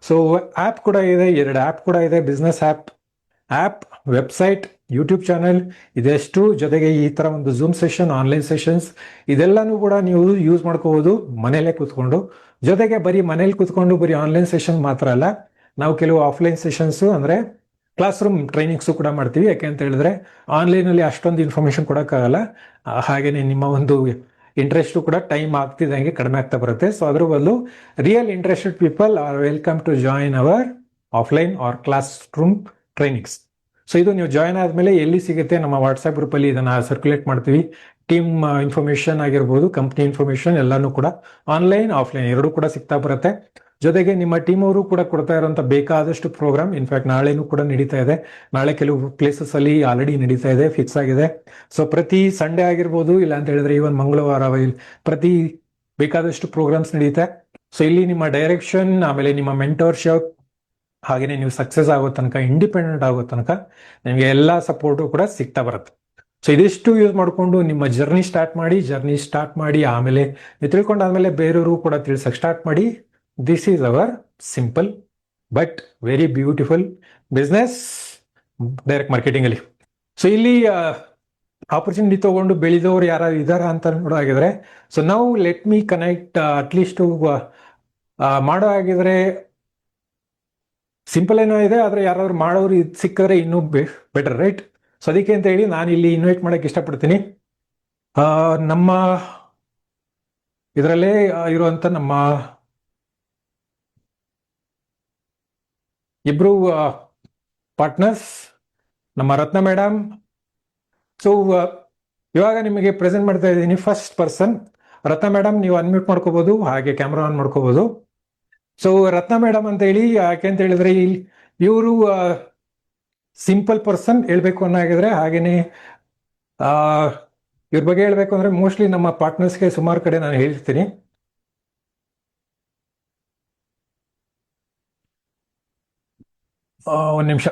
ಸೊ ಆ್ಯಪ್ ಕೂಡ ಇದೆ, 2 ಆ್ಯಪ್ ಕೂಡ ಇದೆ, business app, website, YouTube channel ಇದೆಷ್ಟು. ಜೊತೆಗೆ ಈ ತರ ಒಂದು ಝೂಮ್ ಸೆಷನ್, ಆನ್ಲೈನ್ ಸೆಷನ್ಸ್ ಇದೆಲ್ಲಾನು ಕೂಡ ನೀವು ಯೂಸ್ ಮಾಡ್ಕೋಬಹುದು ಮನೇಲೆ ಕೂತ್ಕೊಂಡು. ಜೊತೆಗೆ ಬರೀ ಮನೇಲಿ ಕೂತ್ಕೊಂಡು ಬರೀ ಆನ್ಲೈನ್ ಸೆಷನ್ ಮಾತ್ರ ಅಲ್ಲ, ನಾವು ಕೆಲವು ಆಫ್ಲೈನ್ ಸೆಷನ್ಸ್ ಅಂದ್ರೆ ಕ್ಲಾಸ್ ರೂಮ್ ಟ್ರೈನಿಂಗ್ಸು ಕೂಡ ಮಾಡ್ತೀವಿ. ಯಾಕೆ ಅಂತ ಹೇಳಿದ್ರೆ ಆನ್ಲೈನ್ ಅಲ್ಲಿ ಅಷ್ಟೊಂದು ಇನ್ಫಾರ್ಮೇಶನ್ ಕೊಡೋಕ್ಕಾಗಲ್ಲ. ಹಾಗೇನೆ ನಿಮ್ಮ ಒಂದು ಇಂಟ್ರೆಸ್ಟ್ ಕೂಡ ಟೈಮ್ ಆಗ್ತಿದ್ದಂಗೆ ಕಡಿಮೆ ಆಗ್ತಾ ಬರುತ್ತೆ. ಸೊ ಅದ್ರ ಬದಲು real interested people are welcome to join our offline or classroom trainings. So ಇದು ನೀವು ಜಾಯಿನ್ ಆದ್ಮೇಲೆ ಎಲ್ಲಿ ಸಿಗುತ್ತೆ, ನಮ್ಮ ವಾಟ್ಸ್ಆಪ್ ಗ್ರೂಪ್ ಅಲ್ಲಿ ಇದನ್ನ ಸರ್ಕ್ಯುಲೇಟ್ ಮಾಡ್ತೀವಿ. ಟೀಮ್ ಇನ್ಫಾರ್ಮೇಶನ್ ಆಗಿರ್ಬೋದು, ಕಂಪ್ನಿ ಇನ್ಫಾರ್ಮೇಶನ್ ಎಲ್ಲಾನು ಕೂಡ ಆನ್ಲೈನ್ ಆಫ್ಲೈನ್ ಎರಡೂ ಕೂಡ ಸಿಗ್ತಾ ಬರುತ್ತೆ. ಜೊತೆಗೆ ನಿಮ್ಮ ಟೀಮ್ ಅವರು ಕೂಡ ಕೊಡ್ತಾ ಇರುವಂತ ಬೇಕಾದಷ್ಟು ಪ್ರೋಗ್ರಾಮ್, ಇನ್ಫ್ಯಾಕ್ಟ್ ನಾಳೆನೂ ಕೂಡ ನಡೀತಾ ಇದೆ. ನಾಳೆ ಕೆಲವು ಪ್ಲೇಸಸ್ ಅಲ್ಲಿ ಆಲ್ರೆಡಿ ನಡೀತಾ ಇದೆ, ಫಿಕ್ಸ್ ಆಗಿದೆ. ಸೊ ಪ್ರತಿ ಸಂಡೇ ಆಗಿರ್ಬೋದು, ಇಲ್ಲ ಅಂತ ಹೇಳಿದ್ರೆ ಇವನ್ ಮಂಗಳವಾರ, ಪ್ರತಿ ಬೇಕಾದಷ್ಟು ಪ್ರೋಗ್ರಾಮ್ಸ್ ನಡೀತೆ. ಸೊ ಇಲ್ಲಿ ನಿಮ್ಮ ಡೈರೆಕ್ಷನ್, ಆಮೇಲೆ ನಿಮ್ಮ ಮೆಂಟರ್ಶಿಪ್, ಹಾಗೇನೆ ನೀವು ಸಕ್ಸಸ್ ಆಗೋ ತನಕ, ಇಂಡಿಪೆಂಡೆಂಟ್ ಆಗೋ ತನಕ ನಿಮಗೆ ಎಲ್ಲಾ ಸಪೋರ್ಟು ಕೂಡ ಸಿಗ್ತಾ ಬರುತ್ತೆ. ಸೊ ಇದಿಷ್ಟು ಯೂಸ್ ಮಾಡಿಕೊಂಡು ನಿಮ್ಮ ಜರ್ನಿ ಸ್ಟಾರ್ಟ್ ಮಾಡಿ ಆಮೇಲೆ ನೀವು ತಿಳ್ಕೊಂಡಾದ್ಮೇಲೆ ಬೇರೆಯವರು ಕೂಡ ತಿಳ್ಸಕ್ ಸ್ಟಾರ್ಟ್ ಮಾಡಿ. This is our simple but very beautiful business direct marketing ಅಲ್ಲಿ. ಸೊ ಇಲ್ಲಿ ಆಪರ್ಚುನಿಟಿ ತಗೊಂಡು ಬೆಳೆದವರು ಯಾರು ಇದಾರ ಅಂತ ನೋಡೋದಾಗಿದ್ರೆ, ಸೊ ನಾವು ಲೆಟ್ ಮೀ ಕನೆಕ್ಟ್ ಅಟ್ಲೀಸ್ಟ್ ಮಾಡೋ ಆಗಿದ್ರೆ ಸಿಂಪಲ್ ಏನೋ ಇದೆ, ಆದ್ರೆ ಯಾರಾದ್ರೂ ಮಾಡೋರು ಸಿಕ್ಕಿದ್ರೆ ಇನ್ನೂ ಬೆಟರ್, ರೈಟ್? ಸೊ ಅದಕ್ಕೆ ಅಂತ ಹೇಳಿ ನಾನು ಇಲ್ಲಿ ಇನ್ವೈಟ್ ಮಾಡಕ್ಕೆ ಇಷ್ಟಪಡ್ತೀನಿ. ನಮ್ಮ ಇದರಲ್ಲೇ ಇರುವಂತ ನಮ್ಮ ಇಬ್ರು ಪಾರ್ಟ್ನರ್ಸ್, ನಮ್ಮ ರತ್ನ ಮೇಡಮ್. ಸೊ ಇವಾಗ ನಿಮಗೆ ಪ್ರೆಸೆಂಟ್ ಮಾಡ್ತಾ ಇದ್ದೀನಿ ಫಸ್ಟ್ ಪರ್ಸನ್ ರತ್ನ ಮೇಡಮ್. ನೀವು ಅನ್ಮ್ಯೂಟ್ ಮಾಡ್ಕೋಬಹುದು, ಹಾಗೆ ಕ್ಯಾಮ್ರಾ ಆನ್ ಮಾಡ್ಕೋಬಹುದು. ಸೊ ರತ್ನ ಮೇಡಮ್ ಅಂತ ಹೇಳಿ ಯಾಕೆ ಅಂತ ಹೇಳಿದ್ರೆ, ಇವರು ಸಿಂಪಲ್ ಪರ್ಸನ್ ಹೇಳ್ಬೇಕು ಅನ್ನಾಗಿದ್ರೆ, ಹಾಗೇನೆ ಇವ್ರ ಬಗ್ಗೆ ಹೇಳ್ಬೇಕು ಅಂದ್ರೆ ಮೋಸ್ಟ್ಲಿ ನಮ್ಮ ಪಾರ್ಟ್ನರ್ಸ್ಗೆ ಸುಮಾರು ಕಡೆ ನಾನು ಹೇಳ್ತೀನಿ. ಒಂದ್ ನಿಮಿಷ.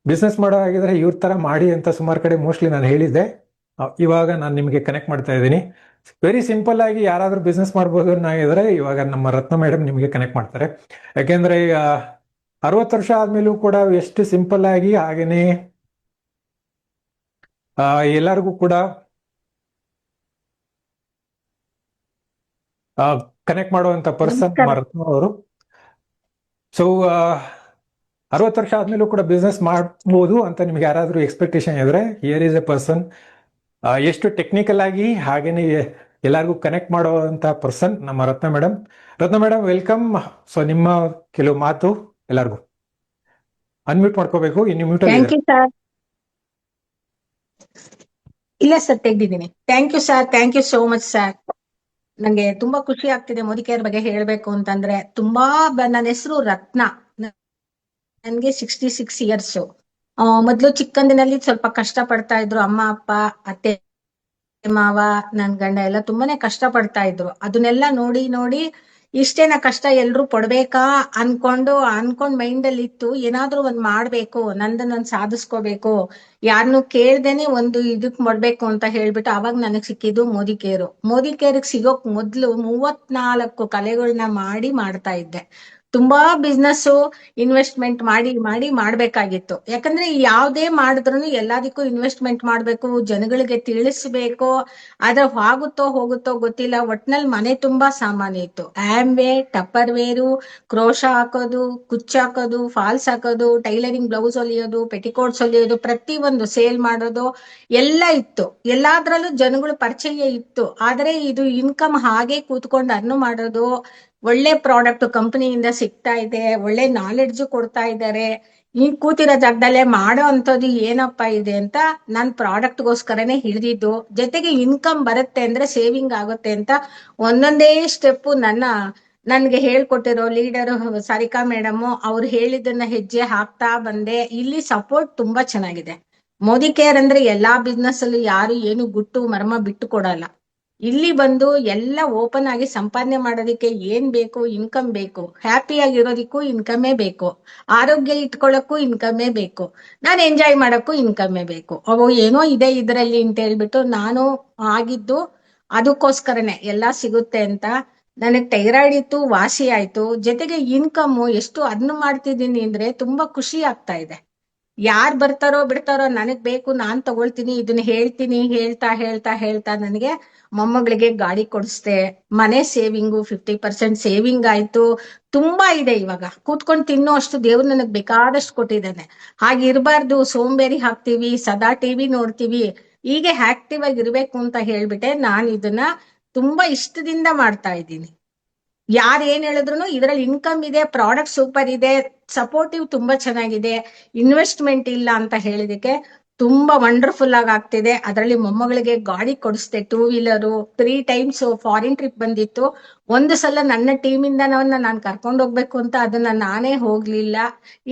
ಬಿಸ್ನೆಸ್ ಮಾಡೋ ಆಗಿದ್ರೆ ಇವ್ರ ತರ ಮಾಡಿ ಅಂತ ಸುಮಾರು ಕಡೆ ಮೋಸ್ಟ್ಲಿ ನಾನು ಹೇಳಿದ್ದೆ. ಇವಾಗ ನಾನು ನಿಮಗೆ ಕನೆಕ್ಟ್ ಮಾಡ್ತಾ ಇದ್ದೀನಿ. ವೆರಿ ಸಿಂಪಲ್ ಆಗಿ ಯಾರಾದ್ರೂ ಬಿಸ್ನೆಸ್ ಮಾಡ್ಬೋದು ಅನ್ನೋಗಿದ್ರೆ ಇವಾಗ ನಮ್ಮ ರತ್ನ ಮೇಡಮ್ ನಿಮಗೆ ಕನೆಕ್ಟ್ ಮಾಡ್ತಾರೆ. ಯಾಕೆಂದ್ರೆ 60 ವರ್ಷ ಆದ್ಮೇಲೂ ಕೂಡ ಎಷ್ಟು ಸಿಂಪಲ್ ಆಗಿ, ಹಾಗೇನೆ ಎಲ್ಲರಿಗೂ ಕೂಡ ಕನೆಕ್ಟ್ ಮಾಡುವಂತ ಪರ್ಸನ್ ರತ್ನ ಅವರು. ಸೊ 60 ವರ್ಷ ಆದ್ಮೇಲೂ ಕೂಡ ಬಿಸ್ನೆಸ್ ಮಾಡ್ಬೋದು ಅಂತ ನಿಮ್ಗೆ ಯಾರಾದ್ರೂ ಎಕ್ಸ್ಪೆಕ್ಟೇಷನ್ ಇದ್ರೆ, ಹಿಯರ್ ಈಸ್ ಎ ಪರ್ಸನ್. ಎಷ್ಟು ಟೆಕ್ನಿಕಲ್ ಆಗಿ ಹಾಗೇನೆ ಎಲ್ಲರಿಗೂ ಕನೆಕ್ಟ್ ಮಾಡುವಂತ ಪರ್ಸನ್ ನಮ್ಮ Ratna madam. Ratna madam welcome. So ನಿಮ್ಮ ಕೆಲವು ಮಾತು ಎಲ್ಲರಿಗೂ ಅನ್ಮ್ಯೂಟ್ ಮಾಡ್ಕೋಬೇಕು. ಇನ್ನು ಮ್ಯೂಟ್ ಇಲ್ಲ ಸರ್, ತೆಗ್ದಿದ್ದೀನಿ. Thank you sir, thank you so much sir. ನಂಗೆ ತುಂಬಾ ಖುಷಿ ಆಗ್ತಿದೆ ಮೋದಿ ಕೇರ್ ಬಗ್ಗೆ ಹೇಳ್ಬೇಕು ಅಂತಂದ್ರೆ. ತುಂಬಾ ನನ್ನ ಹೆಸರು ರತ್ನ, ನನ್ಗೆ 66 ಇಯರ್ಸ್. ಮೊದ್ಲು ಚಿಕ್ಕಂದಿನಲ್ಲಿ ಸ್ವಲ್ಪ ಕಷ್ಟ ಪಡ್ತಾ ಇದ್ರು ಅಮ್ಮ ಅಪ್ಪ, ಅತ್ತೆ ಮಾವ, ನನ್ ಗಂಡ ಎಲ್ಲ ತುಂಬಾನೇ ಕಷ್ಟ ಪಡ್ತಾ ಇದ್ರು. ಅದನ್ನೆಲ್ಲ ನೋಡಿ ನೋಡಿ ಇಷ್ಟೇನ ಕಷ್ಟ ಎಲ್ರು ಪಡ್ಬೇಕಾ ಅನ್ಕೊಂಡ್ ಮೈಂಡ್ ಅಲ್ಲಿ ಇತ್ತು. ಏನಾದ್ರೂ ಒಂದ್ ಮಾಡ್ಬೇಕು, ನಾನ್ ಸಾಧಿಸ್ಕೋಬೇಕು, ಯಾರನ್ನು ಕೇಳ್ದೇನೆ ಒಂದು ಇದಕ್ ಮಾಡ್ಬೇಕು ಅಂತ ಹೇಳ್ಬಿಟ್ಟು ಅವಾಗ ನನಗ್ ಸಿಕ್ಕಿದ್ದು ಮೋದಿ ಕೇರು. ಮೋದಿ ಕೇರ್ಗ್ ಸಿಗೋಕ್ ಮೊದ್ಲು 34 ಕಲೆಗಳನ್ನ ಮಾಡ್ತಾ ಇದ್ದೆ. ತುಂಬಾ ಬಿಸ್ನೆಸ್ ಇನ್ವೆಸ್ಟ್ಮೆಂಟ್ ಮಾಡಿ ಮಾಡ್ಬೇಕಾಗಿತ್ತು. ಯಾಕಂದ್ರೆ ಯಾವ್ದೇ ಮಾಡಿದ್ರು ಎಲ್ಲದಕ್ಕೂ ಇನ್ವೆಸ್ಟ್ಮೆಂಟ್ ಮಾಡ್ಬೇಕು, ಜನಗಳಿಗೆ ತಿಳಿಸ್ಬೇಕು. ಆದ್ರೆ ಆಗುತ್ತೋ ಹೋಗುತ್ತೋ ಗೊತ್ತಿಲ್ಲ, ಒಟ್ನಲ್ಲಿ ಮನೆ ತುಂಬಾ ಸಾಮಾನು ಇತ್ತು. ಆಮ್ವೆ, ಟಪ್ಪರ್ ವೇರು, ಕ್ರೋಶ ಹಾಕೋದು, ಕುಚ್ಚ ಹಾಕೋದು, ಫಾಲ್ಸ್ ಹಾಕೋದು, ಟೈಲರಿಂಗ್ ಬ್ಲೌಸ್ ಹೊಲಿಯೋದು, ಪೆಟಿಕೋಟ್ಸ್ ಹೊಲಿಯೋದು, ಪ್ರತಿ ಒಂದು ಸೇಲ್ ಮಾಡೋದು ಎಲ್ಲ ಇತ್ತು. ಎಲ್ಲಾದ್ರಲ್ಲೂ ಜನಗಳು ಪರಿಚಯ ಇತ್ತು. ಆದ್ರೆ ಇದು ಇನ್ಕಮ್ ಹಾಗೆ ಕೂತ್ಕೊಂಡು ಅರ್ನ್ ಮಾಡೋದು, ಒಳ್ಳೆ ಪ್ರಾಡಕ್ಟ್ ಕಂಪನಿಯಿಂದ ಸಿಗ್ತಾ ಇದೆ, ಒಳ್ಳೆ ನಾಲೆಡ್ಜ್ ಕೊಡ್ತಾ ಇದ್ದಾರೆ, ಈ ಕೂತಿರೋ ಜಾಗದಲ್ಲೇ ಮಾಡೋ ಅಂತದ್ದು ಏನಪ್ಪಾ ಇದೆ ಅಂತ ನಾನ್ ಪ್ರಾಡಕ್ಟ್ಗೋಸ್ಕರನೇ ಹಿಡಿದಿದ್ದು. ಜೊತೆಗೆ ಇನ್ಕಮ್ ಬರುತ್ತೆ ಅಂದ್ರೆ ಸೇವಿಂಗ್ ಆಗುತ್ತೆ ಅಂತ ಒಂದೊಂದೇ ಸ್ಟೆಪ್ ನನ್ಗೆ ಹೇಳ್ಕೊಟ್ಟಿರೋ ಲೀಡರ್ ಸಾರಿಕಾ ಮೇಡಮ್ ಅವ್ರು ಹೇಳಿದ್ದನ್ನ ಹೆಜ್ಜೆ ಹಾಕ್ತಾ ಬಂದೆ. ಇಲ್ಲಿ ಸಪೋರ್ಟ್ ತುಂಬಾ ಚೆನ್ನಾಗಿದೆ. ಮೋದಿ ಕೇರ್ ಅಂದ್ರೆ ಎಲ್ಲಾ ಬಿಸ್ನೆಸ್ ಅಲ್ಲೂ ಯಾರು ಏನು ಗುಟ್ಟು ಮರ್ಮ ಬಿಟ್ಟು ಕೊಡಲ್ಲ. ಇಲ್ಲಿ ಬಂದು ಎಲ್ಲ ಓಪನ್ ಆಗಿ ಸಂಪಾದನೆ ಮಾಡೋದಿಕ್ಕೆ ಏನ್ ಬೇಕು, ಇನ್ಕಮ್ ಬೇಕು. ಹ್ಯಾಪಿ ಆಗಿರೋದಿಕ್ಕೂ ಇನ್ಕಮೇ ಬೇಕು, ಆರೋಗ್ಯ ಇಟ್ಕೊಳ್ಳಕ್ಕೂ ಇನ್ಕಮೇ ಬೇಕು, ನಾನು ಎಂಜಾಯ್ ಮಾಡಕ್ಕೂ ಇನ್ಕಮೇ ಬೇಕು. ಅವು ಏನೋ ಇದೆ ಇದ್ರಲ್ಲಿ ಅಂತ ಹೇಳ್ಬಿಟ್ಟು ನಾನು ಆಗಿದ್ದು ಅದಕ್ಕೋಸ್ಕರನೇ ಎಲ್ಲ ಸಿಗುತ್ತೆ ಅಂತ. ನನಗ್ ಥೈರಾಯ್ಡ್ ಇತ್ತು, ವಾಸಿ ಆಯ್ತು. ಜೊತೆಗೆ ಇನ್ಕಮ್ ಎಷ್ಟು ಅರ್ನ್ ಮಾಡ್ತಿದ್ದೀನಿ ಅಂದ್ರೆ ತುಂಬಾ ಖುಷಿ ಆಗ್ತಾ ಇದೆ. ಯಾರ್ ಬರ್ತಾರೋ ಬಿಡ್ತಾರೋ, ನನಗ್ ಬೇಕು, ನಾನ್ ತಗೊಳ್ತೀನಿ, ಇದನ್ನ ಹೇಳ್ತೀನಿ. ಹೇಳ್ತಾ ಹೇಳ್ತಾ ಹೇಳ್ತಾ ನನಗೆ ಮೊಮ್ಮಗಳಿಗೆ ಗಾಡಿ ಕೊಡಿಸ್ದೆ, ಮನೆ ಸೇವಿಂಗು 50% ಸೇವಿಂಗ್ ಆಯ್ತು. ತುಂಬಾ ಇದೆ. ಇವಾಗ ಕೂತ್ಕೊಂಡು ತಿನ್ನೋ ಅಷ್ಟು ದೇವ್ರು ನನಗ್ ಬೇಕಾದಷ್ಟು ಕೊಟ್ಟಿದ್ದಾನೆ. ಹಾಗಿರ್ಬಾರ್ದು, ಸೋಂಬೇರಿ ಹಾಕ್ತಿವಿ, ಸದಾ ಟಿವಿ ನೋಡ್ತೀವಿ. ಹೀಗೆ ಆಕ್ಟಿವ್ ಆಗಿ ಇರ್ಬೇಕು ಅಂತ ಹೇಳ್ಬಿಟ್ಟೆ ನಾನು ಇದನ್ನ ತುಂಬಾ ಇಷ್ಟದಿಂದ ಮಾಡ್ತಾ ಇದ್ದೀನಿ. ಯಾರು ಏನ್ ಹೇಳಿದ್ರು ಇದ್ರಲ್ಲಿ ಇನ್ಕಮ್ ಇದೆ, ಪ್ರಾಡಕ್ಟ್ ಸೂಪರ್ ಇದೆ, ಸಪೋರ್ಟಿವ್ ತುಂಬಾ ಚೆನ್ನಾಗಿದೆ, ಇನ್ವೆಸ್ಟ್ಮೆಂಟ್ ಇಲ್ಲ ಅಂತ ಹೇಳಿದಕ್ಕೆ ತುಂಬಾ ವಂಡರ್ಫುಲ್ ಆಗಿ ಆಗ್ತಿದೆ. ಅದರಲ್ಲಿ ಮೊಮ್ಮಗಳಿಗೆ ಗಾಡಿ ಕೊಡಿಸ್ದೆ, 2 ವೀಲರು. 3 ಟೈಮ್ಸ್ ಫಾರಿನ್ ಟ್ರಿಪ್ ಬಂದಿತ್ತು. ಒಂದು ಸಲ ನನ್ನ ಟೀಮಿಂದ ನಾನು ಕರ್ಕೊಂಡು ಹೋಗ್ಬೇಕು ಅಂತ ಅದನ್ನ ನಾನೇ ಹೋಗ್ಲಿಲ್ಲ.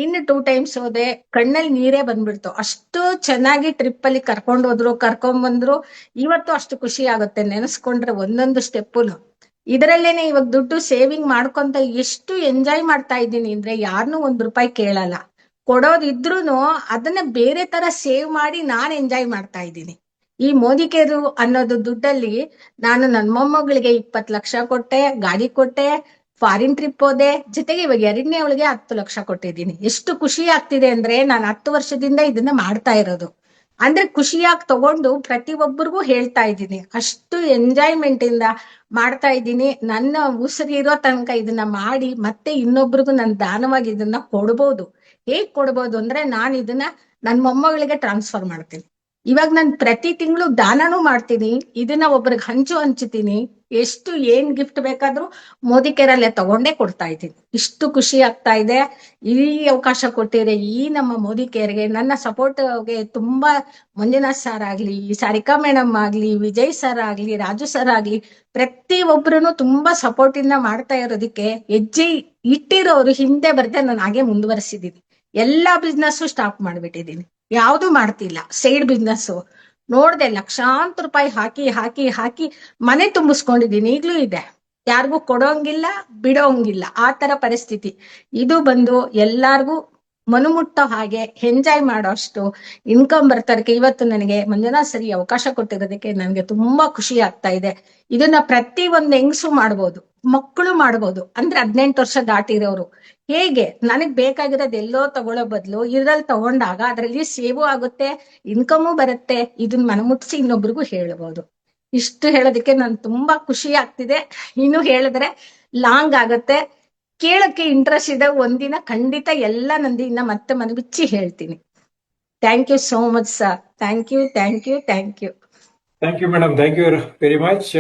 ಇನ್ನು 2 ಟೈಮ್ಸ್ ಹೋದೆ, ಕಣ್ಣಲ್ಲಿ ನೀರೇ ಬಂದ್ಬಿಡ್ತು. ಅಷ್ಟು ಚೆನ್ನಾಗಿ ಟ್ರಿಪ್ ಅಲ್ಲಿ ಕರ್ಕೊಂಡು ಹೋದ್ರು, ಕರ್ಕೊಂಡ್ ಬಂದ್ರು. ಇವತ್ತು ಅಷ್ಟು ಖುಷಿ ಆಗುತ್ತೆ ನೆನೆಸ್ಕೊಂಡ್ರೆ ಒಂದೊಂದು ಸ್ಟೆಪ್ಪುನು. ಇದರಲ್ಲೇನೆ ಇವಾಗ ದುಡ್ಡು ಸೇವಿಂಗ್ ಮಾಡ್ಕೊಂತ ಎಷ್ಟು ಎಂಜಾಯ್ ಮಾಡ್ತಾ ಇದ್ದೀನಿ ಅಂದ್ರೆ, ಯಾರನ್ನೂ 1 ರೂಪಾಯಿ ಕೇಳಲ್ಲ. ಕೊಡೋದಿದ್ರೂನು ಅದನ್ನ ಬೇರೆ ತರ ಸೇವ್ ಮಾಡಿ ನಾನ್ ಎಂಜಾಯ್ ಮಾಡ್ತಾ ಇದ್ದೀನಿ. ಈ ಮೋದಿ ಕೇರು ಅನ್ನೋದು ದುಡ್ಡಲ್ಲಿ ನಾನು ನನ್ನ ಮೊಮ್ಮಗಳಿಗೆ 20 ಲಕ್ಷ ಕೊಟ್ಟೆ, ಗಾಡಿ ಕೊಟ್ಟೆ, ಫಾರಿನ್ ಟ್ರಿಪ್ ಹೋದೆ, ಜೊತೆಗೆ ಇವಾಗ 2ನೇ ಅವಳಿಗೆ 10 ಲಕ್ಷ ಕೊಟ್ಟಿದ್ದೀನಿ. ಎಷ್ಟು ಖುಷಿ ಆಗ್ತಿದೆ ಅಂದ್ರೆ, ನಾನು 10 ವರ್ಷದಿಂದ ಇದನ್ನ ಮಾಡ್ತಾ ಇರೋದು. ಅಂದ್ರೆ ಖುಷಿಯಾಗಿ ತಗೊಂಡು ಪ್ರತಿಯೊಬ್ಬರಿಗೂ ಹೇಳ್ತಾ ಇದ್ದೀನಿ. ಅಷ್ಟು ಎಂಜಾಯ್ಮೆಂಟ್ ಇಂದ ಮಾಡ್ತಾ ಇದ್ದೀನಿ. ನನ್ನ ಉಸಿರಿರೋ ತನಕ ಇದನ್ನ ಮಾಡಿ ಮತ್ತೆ ಇನ್ನೊಬ್ರಿಗೂ ನಾನು ದಾನವಾಗಿ ಇದನ್ನ ಕೊಡ್ಬೋದು. ಹೇಗ್ ಕೊಡ್ಬೋದು ಅಂದ್ರೆ, ನಾನು ಇದನ್ನ ನನ್ನ ಮೊಮ್ಮಗಳಿಗೆ ಟ್ರಾನ್ಸ್ಫರ್ ಮಾಡ್ತೀನಿ. ಇವಾಗ ನಾನು ಪ್ರತಿ ತಿಂಗಳು ದಾನನೂ ಮಾಡ್ತೀನಿ, ಇದನ್ನ ಒಬ್ರಿಗೆ ಹಂಚುತ್ತೀನಿ. ಎಷ್ಟು ಏನ್ ಗಿಫ್ಟ್ ಬೇಕಾದ್ರೂ ಮೋದಿ ಕೇರಲ್ಲೇ ತಗೊಂಡೇ ಕೊಡ್ತಾ ಇದ್ದೀನಿ. ಇಷ್ಟು ಖುಷಿ ಆಗ್ತಾ ಇದೆ. ಈ ಅವಕಾಶ ಕೊಟ್ಟಿರೋ ಈ ನಮ್ಮ ಮೋದಿ ಕೇರ್ಗೆ, ನನ್ನ ಸಪೋರ್ಟ್ಗೆ ತುಂಬಾ ಮಂಜುನಾಥ್ ಸರ್ ಆಗ್ಲಿ, ಸಾರಿಕಾ ಮೇಡಮ್ ಆಗ್ಲಿ, ವಿಜಯ್ ಸರ್ ಆಗ್ಲಿ, ರಾಜು ಸರ್ ಆಗ್ಲಿ, ಪ್ರತಿ ಒಬ್ರು ತುಂಬಾ ಸಪೋರ್ಟ್ ಇಂದ ಮಾಡ್ತಾ ಇರೋದಕ್ಕೆ ಹೆಜ್ಜೆ ಇಟ್ಟಿರೋರು ಹಿಂದೆ ಬರ್ದೆ ನಾನು ಹಾಗೆ ಮುಂದುವರಿಸಿದ್ದೀನಿ. ಎಲ್ಲಾ ಬಿಸ್ನೆಸ್ ಸ್ಟಾಪ್ ಮಾಡ್ಬಿಟ್ಟಿದ್ದೀನಿ, ಯಾವ್ದು ಮಾಡ್ತಿಲ್ಲ. ಸೈಡ್ ಬಿಸ್ನೆಸ್ ನೋಡ್ದೆ, ಲಕ್ಷಾಂತರ ರೂಪಾಯಿ ಹಾಕಿ ಹಾಕಿ ಹಾಕಿ ಮನೆ ತುಂಬಿಸ್ಕೊಂಡಿದ್ದೀನಿ. ಈಗ್ಲೂ ಇದೆ, ಯಾರಿಗೂ ಕೊಡೋಂಗಿಲ್ಲ, ಬಿಡೋಂಗಿಲ್ಲ, ಆ ತರ ಪರಿಸ್ಥಿತಿ. ಇದು ಬಂದು ಎಲ್ಲಾರ್ಗೂ ಮನುಮುಟ್ಟೋ ಹಾಗೆ ಎಂಜಾಯ್ ಮಾಡೋ ಅಷ್ಟು ಇನ್ಕಮ್ ಬರ್ತಾರಕ್ಕೆ ಇವತ್ತು ನನಗೆ ಮಂಜುನಾಥ್ ಸರಿ ಅವಕಾಶ ಕೊಟ್ಟಿರೋದಕ್ಕೆ ನನಗೆ ತುಂಬಾ ಖುಷಿ ಆಗ್ತಾ ಇದೆ. ಇದನ್ನ ಪ್ರತಿ ಒಂದು ಹೆಂಗಸು ಮಾಡ್ಬೋದು, ಮಕ್ಕಳು ಮಾಡ್ಬೋದು. ಅಂದ್ರೆ 18 ವರ್ಷ ದಾಟಿರೋರು. ಹೇಗೆ ನನಗ್ ಬೇಕಾಗಿರೋದು ಎಲ್ಲೋ ತಗೊಳ್ಳೋ ಬದಲು ಇದ್ರಲ್ಲಿ ತಗೊಂಡಾಗ ಅದರಲ್ಲಿ ಸೇವು ಆಗುತ್ತೆ, ಇನ್ಕಮು ಬರುತ್ತೆ. ಇದನ್ನ ಮನಮುಟ್ಸಿ ಇನ್ನೊಬ್ರಿಗೂ ಹೇಳ್ಬೋದು. ಇಷ್ಟು ಹೇಳೋದಕ್ಕೆ ನನ್ ತುಂಬಾ ಖುಷಿ ಆಗ್ತಿದೆ. ಇನ್ನು ಹೇಳಿದ್ರೆ ಲಾಂಗ್ ಆಗತ್ತೆ. ಕೇಳಕ್ಕೆ ಇಂಟ್ರೆಸ್ಟ್ ಇದೆ. ಒಂದಿನ ಖಂಡಿತ ಎಲ್ಲ ನಂದಿನ ಮತ್ತೆ ಮನಬಿಚ್ಚಿ ಹೇಳ್ತೀನಿ. Thank you so much sir. Thank you, thank you, thank you. Thank you madam, thank you very much.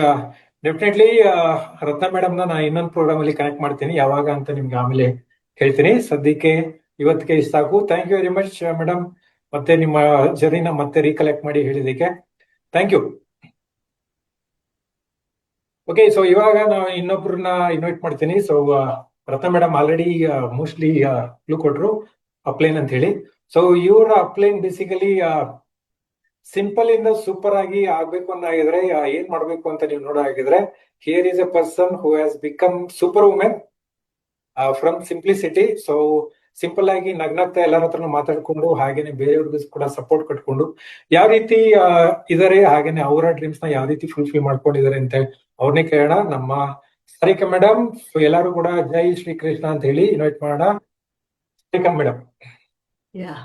Definitely Ratna madam ನಾನು ಇನ್ನೊಂದು ಪ್ರೋಗ್ರಾಮ್ ಅಲ್ಲಿ ಕನೆಕ್ಟ್ ಮಾಡ್ತೀನಿ, ಯಾವಾಗ ಅಂತ ನಿಮ್ಗೆ ಆಮೇಲೆ ಹೇಳ್ತೀನಿ. ಸದ್ಯಕ್ಕೆ ಇವತ್ತಿಗೆ ಇಷ್ಟ ಸಾಕು. Thank you very much madam. ಮತ್ತೆ ನಿಮ್ಮ ಜರ್ನಿನ ಮತ್ತೆ ರೀಕಲೆಕ್ಟ್ ಮಾಡಿ ಹೇಳಿದಕ್ಕೆ ಥ್ಯಾಂಕ್ ಯು. ಓಕೆ, ಸೊ ಇವಾಗ ನಾವು ಇನ್ನೊಬ್ರನ್ನ ಇನ್ವೈಟ್ ಮಾಡ್ತೀನಿ. So Ratna madam already mostly clue ಕೊಟ್ರು, ಅಪ್ಲೈನ್ ಅಂತ ಹೇಳಿ. ಸೊ ಇವ್ರ ಅಪ್ಲೈನ್ ಬೇಸಿಕಲಿ ಸಿಂಪಲ್ ಇಂದ ಸೂಪರ್ ಆಗಿ ಆಗ್ಬೇಕು ಅನ್ನೋದಾಗಿದ್ರೆ ಏನ್ ಮಾಡ್ಬೇಕು ಅಂತ ನೀವು ನೋಡೋದಾಗಿದ್ರೆ, here is a person who has become super women from simplicity. So simple ಆಗಿ ನಗ್ನಗ್ತಾ ಎಲ್ಲರ ಹತ್ರನೂ ಮಾತಾಡ್ಕೊಂಡು, ಹಾಗೇನೆ ಬೇರೆಯವ್ರಿಗೂ ಕೂಡ ಸಪೋರ್ಟ್ ಕಟ್ಕೊಂಡು ಯಾವ ರೀತಿ ಇದಾರೆ, ಹಾಗೇನೆ ಅವರ ಡ್ರೀಮ್ಸ್ ನ ಯಾವ ರೀತಿ ಫುಲ್ಫಿಲ್ ಮಾಡ್ಕೊಂಡಿದ್ದಾರೆ ಅಂತ ಅವ್ರನ್ನೇ ಕೇಳೋಣ. ನಮ್ಮ ಸಾರಿಕಾ ಮೇಡಮ್, ಎಲ್ಲರೂ ಕೂಡ ಜೈ ಶ್ರೀ ಕೃಷ್ಣ ಅಂತ ಹೇಳಿ ಇನ್ವೈಟ್ ಮಾಡೋಣ. ಸಾರಿಕಾ ಮೇಡಮ್. ಯಾ,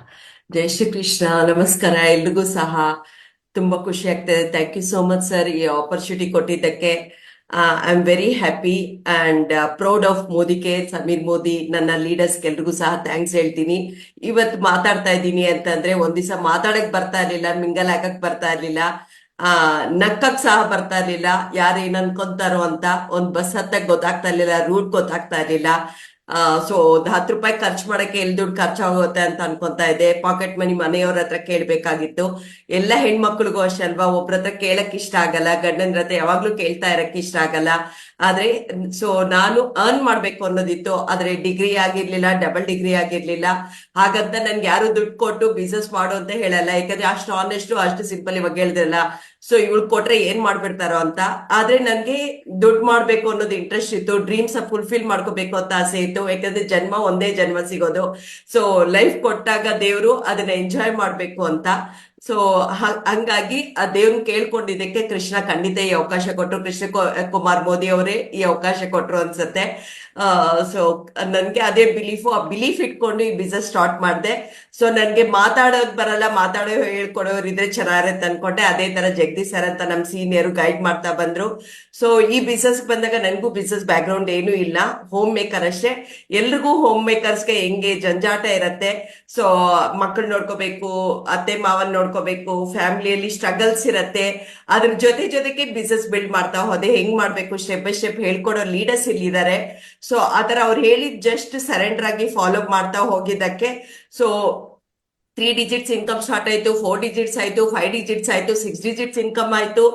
ಜೈ ಶ್ರೀ ಕೃಷ್ಣ. ನಮಸ್ಕಾರ ಎಲ್ರಿಗೂ ಸಹ. ತುಂಬಾ ಖುಷಿ ಆಗ್ತದೆ. Thank you so much sir, ಈ ಆಪರ್ಚುನಿಟಿ ಕೊಟ್ಟಿದ್ದಕ್ಕೆ. I am very happy and proud of Modicare, Sameer Modi, ನನ್ನ ಲೀಡರ್ಸ್ಗೆ ಎಲ್ರಿಗೂ ಸಹ ಥ್ಯಾಂಕ್ಸ್ ಹೇಳ್ತೀನಿ. ಇವತ್ತು ಮಾತಾಡ್ತಾ ಇದ್ದೀನಿ ಅಂತಂದ್ರೆ, ಒಂದ್ ದಿವಸ ಮಾತಾಡಕ್ ಬರ್ತಾ ಇರ್ಲಿಲ್ಲ, ಮಿಂಗಲ್ ಆಗಕ್ ಬರ್ತಾ ಇರ್ಲಿಲ್ಲ, ನಕ್ಕಕ್ ಸಹ ಬರ್ತಾ ಇರ್ಲಿಲ್ಲ. ಯಾರು ಏನ್ ಅನ್ಕೊಂತಾರೋ ಅಂತ ಒಂದ್ ಬಸ್ ಹತ್ತಕ್ ಗೊತ್ತಾಗ್ತಾ ಇರ್ಲಿಲ್ಲ, ರೂಟ್ ಗೊತ್ತಾಗ್ತಾ ಇರ್ಲಿಲ್ಲ. ಸೊ 10 ರೂಪಾಯಿ ಖರ್ಚು ಮಾಡಕ್ಕೆ ಎಲ್ಲಿ ದುಡ್ಡು ಖರ್ಚಾಗುತ್ತೆ ಅಂತ ಅನ್ಕೊಂತಾ ಇದ್ದೆ. ಪಾಕೆಟ್ ಮನಿ ಮನೆಯವ್ರ ಹತ್ರ ಕೇಳ್ಬೇಕಾಗಿತ್ತು. ಎಲ್ಲ ಹೆಣ್ಮಕ್ಳಿಗೂ ಅಷ್ಟೇ ಅಲ್ವಾ, ಒಬ್ರ ಹತ್ರ ಕೇಳಕ್ ಇಷ್ಟ ಆಗಲ್ಲ, ಗಂಡನ ಹತ್ರ ಯಾವಾಗ್ಲೂ ಕೇಳ್ತಾ ಇರಕ್ ಇಷ್ಟ ಆಗಲ್ಲ. ಆದ್ರೆ ಸೊ ನಾನು ಅರ್ನ್ ಮಾಡ್ಬೇಕು ಅನ್ನೋದಿತ್ತು, ಆದ್ರೆ ಡಿಗ್ರಿ ಆಗಿರ್ಲಿಲ್ಲ, ಡಬಲ್ ಡಿಗ್ರಿ ಆಗಿರ್ಲಿಲ್ಲ. ಹಾಗಂತ ನನ್ಗೆ ಯಾರು ದುಡ್ಡು ಕೊಟ್ಟು ಬಿಸ್ನೆಸ್ ಮಾಡು ಅಂತ ಹೇಳಲ್ಲ, ಯಾಕಂದ್ರೆ ಅಷ್ಟು ಆನೆಸ್ಟ್, ಅಷ್ಟು ಸಿಂಪಲ್ ಇವಾಗ ಹೇಳ್ದಿರಲ್ಲ. ಸೊ ಇವಳು ಕೊಟ್ರೆ ಏನ್ ಮಾಡ್ಬಿಡ್ತಾರೋ ಅಂತ. ಆದ್ರೆ ನನ್ಗೆ ದುಡ್ಡು ಮಾಡ್ಬೇಕು ಅನ್ನೋದು ಇಂಟ್ರೆಸ್ಟ್ ಇತ್ತು, ಡ್ರೀಮ್ಸ್ ಫುಲ್ಫಿಲ್ ಮಾಡ್ಕೋಬೇಕು ಅಂತ ಆಸೆ ಇತ್ತು. ಯಾಕಂದ್ರೆ ಜನ್ಮ ಒಂದೇ ಜನ್ಮ ಸಿಗೋದು. ಸೊ ಲೈಫ್ ಕೊಟ್ಟಾಗ ದೇವ್ರು ಅದನ್ನ ಎಂಜಾಯ್ ಮಾಡ್ಬೇಕು ಅಂತ. ಸೊ ಹಂಗಾಗಿ ಆ ದೇವ್ರನ್ನ ಕೇಳ್ಕೊಂಡಿದ್ದಕ್ಕೆ ಕೃಷ್ಣ ಖಂಡಿತ ಈ ಅವಕಾಶ ಕೊಟ್ರು. ಕೃಷ್ಣ ಕುಮಾರ್ ಮೋದಿ ಅವರೇ ಈ ಅವಕಾಶ ಕೊಟ್ರು ಅನ್ಸುತ್ತೆ. ಸೊ ನನ್ಗೆ ಅದೇ ಬಿಲೀಫು, ಆ ಬಿಲೀಫ್ ಇಟ್ಕೊಂಡು ಈ ಬಿಸ್ನೆಸ್ ಸ್ಟಾರ್ಟ್ ಮಾಡಿದೆ. ಸೊ ನನ್ಗೆ ಮಾತಾಡೋಕ್ ಬರಲ್ಲ, ಮಾತಾಡೋ ಹೇಳ್ಕೊಡೋರು ಇದ್ರೆ ಚೆನ್ನಾಗಿರುತ್ತೆ ಅನ್ಕೊಂಡೆ. ಅದೇ ತರ ಜಗದೀಶ್ ಸರ್ ಅಂತ ನಮ್ ಸೀನಿಯರ್ ಗೈಡ್ ಮಾಡ್ತಾ ಬಂದ್ರು. ಸೊ ಈ ಬಿಸ್ನೆಸ್ ಬಂದಾಗ ನನ್ಗೂ ಬಿಸ್ನೆಸ್ ಬ್ಯಾಕ್ ಗ್ರೌಂಡ್ ಏನೂ ಇಲ್ಲ, ಹೋಮ್ ಮೇಕರ್ ಅಷ್ಟೇ. ಎಲ್ರಿಗೂ ಹೋಮ್ ಮೇಕರ್ಸ್ಗೆ ಹೆಂಗೆ ಜಂಜಾಟ ಇರತ್ತೆ. ಸೊ ಮಕ್ಕಳು ನೋಡ್ಕೋಬೇಕು, ಅತ್ತೆ ಮಾವನ್ ನೋಡ್ಕೋಬೇಕು, ಫ್ಯಾಮಿಲಿಯಲ್ಲಿ ಸ್ಟ್ರಗಲ್ಸ್ ಇರತ್ತೆ. ಅದ್ರ ಜೊತೆಗೆ ಬಿಸ್ನೆಸ್ ಬಿಲ್ಡ್ ಮಾಡ್ತಾ ಹೋದೆ. ಹೆಂಗ್ ಮಾಡ್ಬೇಕು ಸ್ಟೆಪ್ ಬೈ ಸ್ಟೆಪ್ ಹೇಳ್ಕೊಡೋ ಲೀಡರ್ಸ್ ಇಲ್ಲಿ ಇದಾರೆ. ಸೊ ಆತರ ಅವ್ರು ಹೇಳಿದ್ ಜಸ್ಟ್ ಸರೆಂಡರ್ ಆಗಿ ಫಾಲೋ ಮಾಡ್ತಾ ಹೋಗಿದ್ದಕ್ಕೆ ಸೊ 3 ಡಿಜಿಟ್ಸ್ ಇನ್ಕಮ್ ಸ್ಟಾರ್ಟ್ ಆಯ್ತು, 4 ಡಿಜಿಟ್ಸ್ ಆಯ್ತು, 5 ಡಿಜಿಟ್ಸ್ ಆಯ್ತು, 6 ಡಿಜಿಟ್ಸ್ ಇನ್ಕಮ್ ಆಯ್ತು.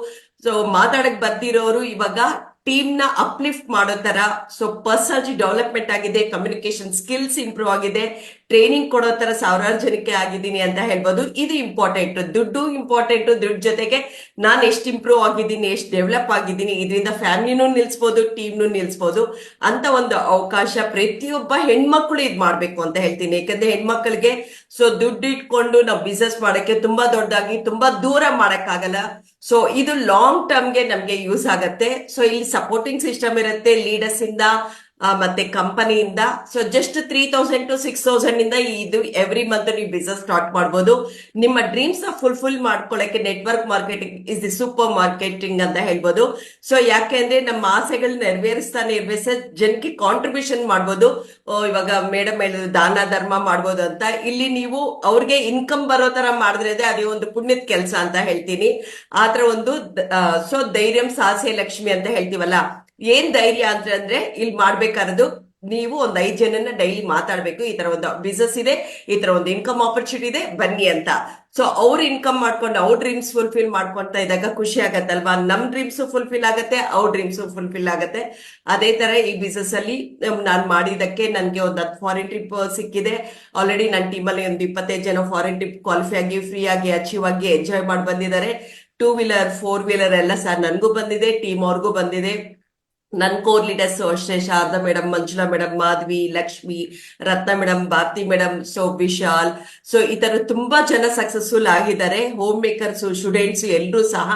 ಸೊ ಮಾತಾಡಕ್ ಬರ್ತಿರೋರು ಇವಾಗ ಟೀಮ್ ನ ಅಪ್ಲಿಫ್ಟ್ ಮಾಡೋ ತರ, ಸೊ ಪರ್ಸನಾಲಿಟಿ ಡೆವಲಪ್ಮೆಂಟ್ ಆಗಿದೆ, ಕಮ್ಯುನಿಕೇಶನ್ ಸ್ಕಿಲ್ಸ್ ಇಂಪ್ರೂವ್ ಆಗಿದೆ, ಟ್ರೈನಿಂಗ್ ಕೊಡೋ ತರ ಸಾವಿರಾರು ಜನಕ್ಕೆ ಆಗಿದ್ದೀನಿ ಅಂತ ಹೇಳ್ಬೋದು. ಇದು ಇಂಪಾರ್ಟೆಂಟ್. ದುಡ್ಡು ಇಂಪಾರ್ಟೆಂಟ್. ದುಡ್ಡು ಜೊತೆಗೆ ನಾನು ಎಷ್ಟು ಇಂಪ್ರೂವ್ ಆಗಿದ್ದೀನಿ, ಎಷ್ಟು ಡೆವಲಪ್ ಆಗಿದ್ದೀನಿ, ಇದರಿಂದ ಫ್ಯಾಮಿಲಿನೂ ನಿಲ್ಸ್ಬೋದು, ಟೀಮ್ನು ನಿಲ್ಸ್ಬೋದು ಅಂತ ಒಂದು ಅವಕಾಶ ಪ್ರತಿಯೊಬ್ಬ ಹೆಣ್ಮಕ್ಳು ಇದ್ ಮಾಡ್ಬೇಕು ಅಂತ ಹೇಳ್ತೀನಿ. ಯಾಕಂದ್ರೆ ಹೆಣ್ಮಕ್ಳಿಗೆ ಸೊ ದುಡ್ಡು ಇಟ್ಕೊಂಡು ನಾವು ಬಿಸ್ನೆಸ್ ಮಾಡಕ್ಕೆ ತುಂಬಾ ದೊಡ್ಡದಾಗಿ ತುಂಬಾ ದೂರ ಮಾಡಕ್ಕಾಗಲ್ಲ. ಸೊ ಇದು ಲಾಂಗ್ ಟರ್ಮ್ಗೆ ನಮ್ಗೆ ಯೂಸ್ ಆಗತ್ತೆ. ಸೊ ಇಲ್ಲಿ ಸಪೋರ್ಟಿಂಗ್ ಸಿಸ್ಟಮ್ ಇರುತ್ತೆ ಲೀಡರ್ಸ್ ಇಂದ ಮತ್ತೆ ಕಂಪನಿಯಿಂದ. ಸೊ ಜಸ್ಟ್ 3000 to 6000 ಇಂದ ಇದು ಎವ್ರಿ ಮಂತ್ ನೀವು ಬಿಸ್ನೆಸ್ ಸ್ಟಾರ್ಟ್ ಮಾಡ್ಬೋದು. ನಿಮ್ಮ ಡ್ರೀಮ್ಸ್ ನ ಫುಲ್ಫಿಲ್ ಮಾಡ್ಕೊಳ್ಳಕ್ಕೆ network marketing is the super marketing ಅಂತ ಹೇಳ್ಬೋದು. ಸೊ ಯಾಕೆಂದ್ರೆ ನಮ್ಮ ಆಸೆಗಳು ನೆರವೇರಿಸ್ತಾ ಜನಕ್ಕೆ ಕಾಂಟ್ರಿಬ್ಯೂಷನ್ ಮಾಡ್ಬೋದು. ಇವಾಗ ಮೇಡಮ್ ಹೇಳಿದ್ರು ದಾನ ಧರ್ಮ ಮಾಡ್ಬೋದು ಅಂತ. ಇಲ್ಲಿ ನೀವು ಅವ್ರಿಗೆ ಇನ್ಕಮ್ ಬರೋ ತರ ಮಾಡಿದ್ರೆ ಅದೇ ಒಂದು ಪುಣ್ಯದ ಕೆಲಸ ಅಂತ ಹೇಳ್ತೀನಿ. ಆತರ ಒಂದು ಸೊ ಧೈರ್ಯಂ ಸಾಹಸೆ ಲಕ್ಷ್ಮಿ ಅಂತ ಹೇಳ್ತೀವಲ್ಲ, ಏನ್ ಧೈರ್ಯ ಅಂದ್ರೆ ಇಲ್ಲಿ ಮಾಡ್ಬೇಕಾರದು ನೀವು ಒಂದ್ 5 ಜನನ್ನ ಡೈಲಿ ಮಾತಾಡ್ಬೇಕು, ಈ ತರ ಒಂದು ಬಿಸ್ನೆಸ್ ಇದೆ, ಈ ತರ ಒಂದು ಇನ್ಕಮ್ ಆಪರ್ಚುನಿಟಿ ಇದೆ, ಬನ್ನಿ ಅಂತ. ಸೊ ಅವ್ರ ಇನ್ಕಮ್ ಮಾಡ್ಕೊಂಡು ಅವ್ರ ಡ್ರೀಮ್ಸ್ ಫುಲ್ಫಿಲ್ ಮಾಡ್ಕೊಂತ ಇದ್ದಾಗ ಖುಷಿ ಆಗತ್ತಲ್ವಾ? ನಮ್ ಡ್ರೀಮ್ಸ್ ಫುಲ್ಫಿಲ್ ಆಗತ್ತೆ, ಅವ್ರ ಡ್ರೀಮ್ಸ್ ಫುಲ್ಫಿಲ್ ಆಗತ್ತೆ. ಅದೇ ತರ ಈ ಬಿಸ್ನೆಸ್ ಅಲ್ಲಿ ನಾನ್ ಮಾಡಿದಕ್ಕೆ ನನ್ಗೆ ಒಂದು 10 ಫಾರಿನ್ ಟ್ರಿಪ್ ಸಿಕ್ಕಿದೆ. ಆಲ್ರೆಡಿ ನನ್ನ ಟೀಮಲ್ಲಿ ಒಂದು 25 ಜನ ಫಾರಿನ್ ಟ್ರಿಪ್ ಕ್ವಾಲಿಫೈ ಆಗಿ ಫ್ರೀ ಆಗಿ ಅಚೀವ್ ಆಗಿ ಎಂಜಾಯ್ ಮಾಡಿ ಬಂದಿದ್ದಾರೆ. 2 ವೀಲರ್ 4 ವೀಲರ್ ಎಲ್ಲ ಸರ್ ನನ್ಗೂ ಬಂದಿದೆ, ಟೀಮ್ ಅವ್ರಿಗೂ ಬಂದಿದೆ. ನನ್ ಕೋರ್ ಲೀಡರ್ಸ್ ಅಷ್ಟೇ, Sharada madam, Manjula madam, Madhavi, Lakshmi, Ratna madam, Bharati madam, so Vishal, so ಈ ತರ ತುಂಬಾ ಜನ ಸಕ್ಸಸ್ಫುಲ್ ಆಗಿದ್ದಾರೆ. ಹೋಮ್ ಮೇಕರ್ಸ್, ಸ್ಟೂಡೆಂಟ್ಸ್ ಎಲ್ಲರೂ ಸಹ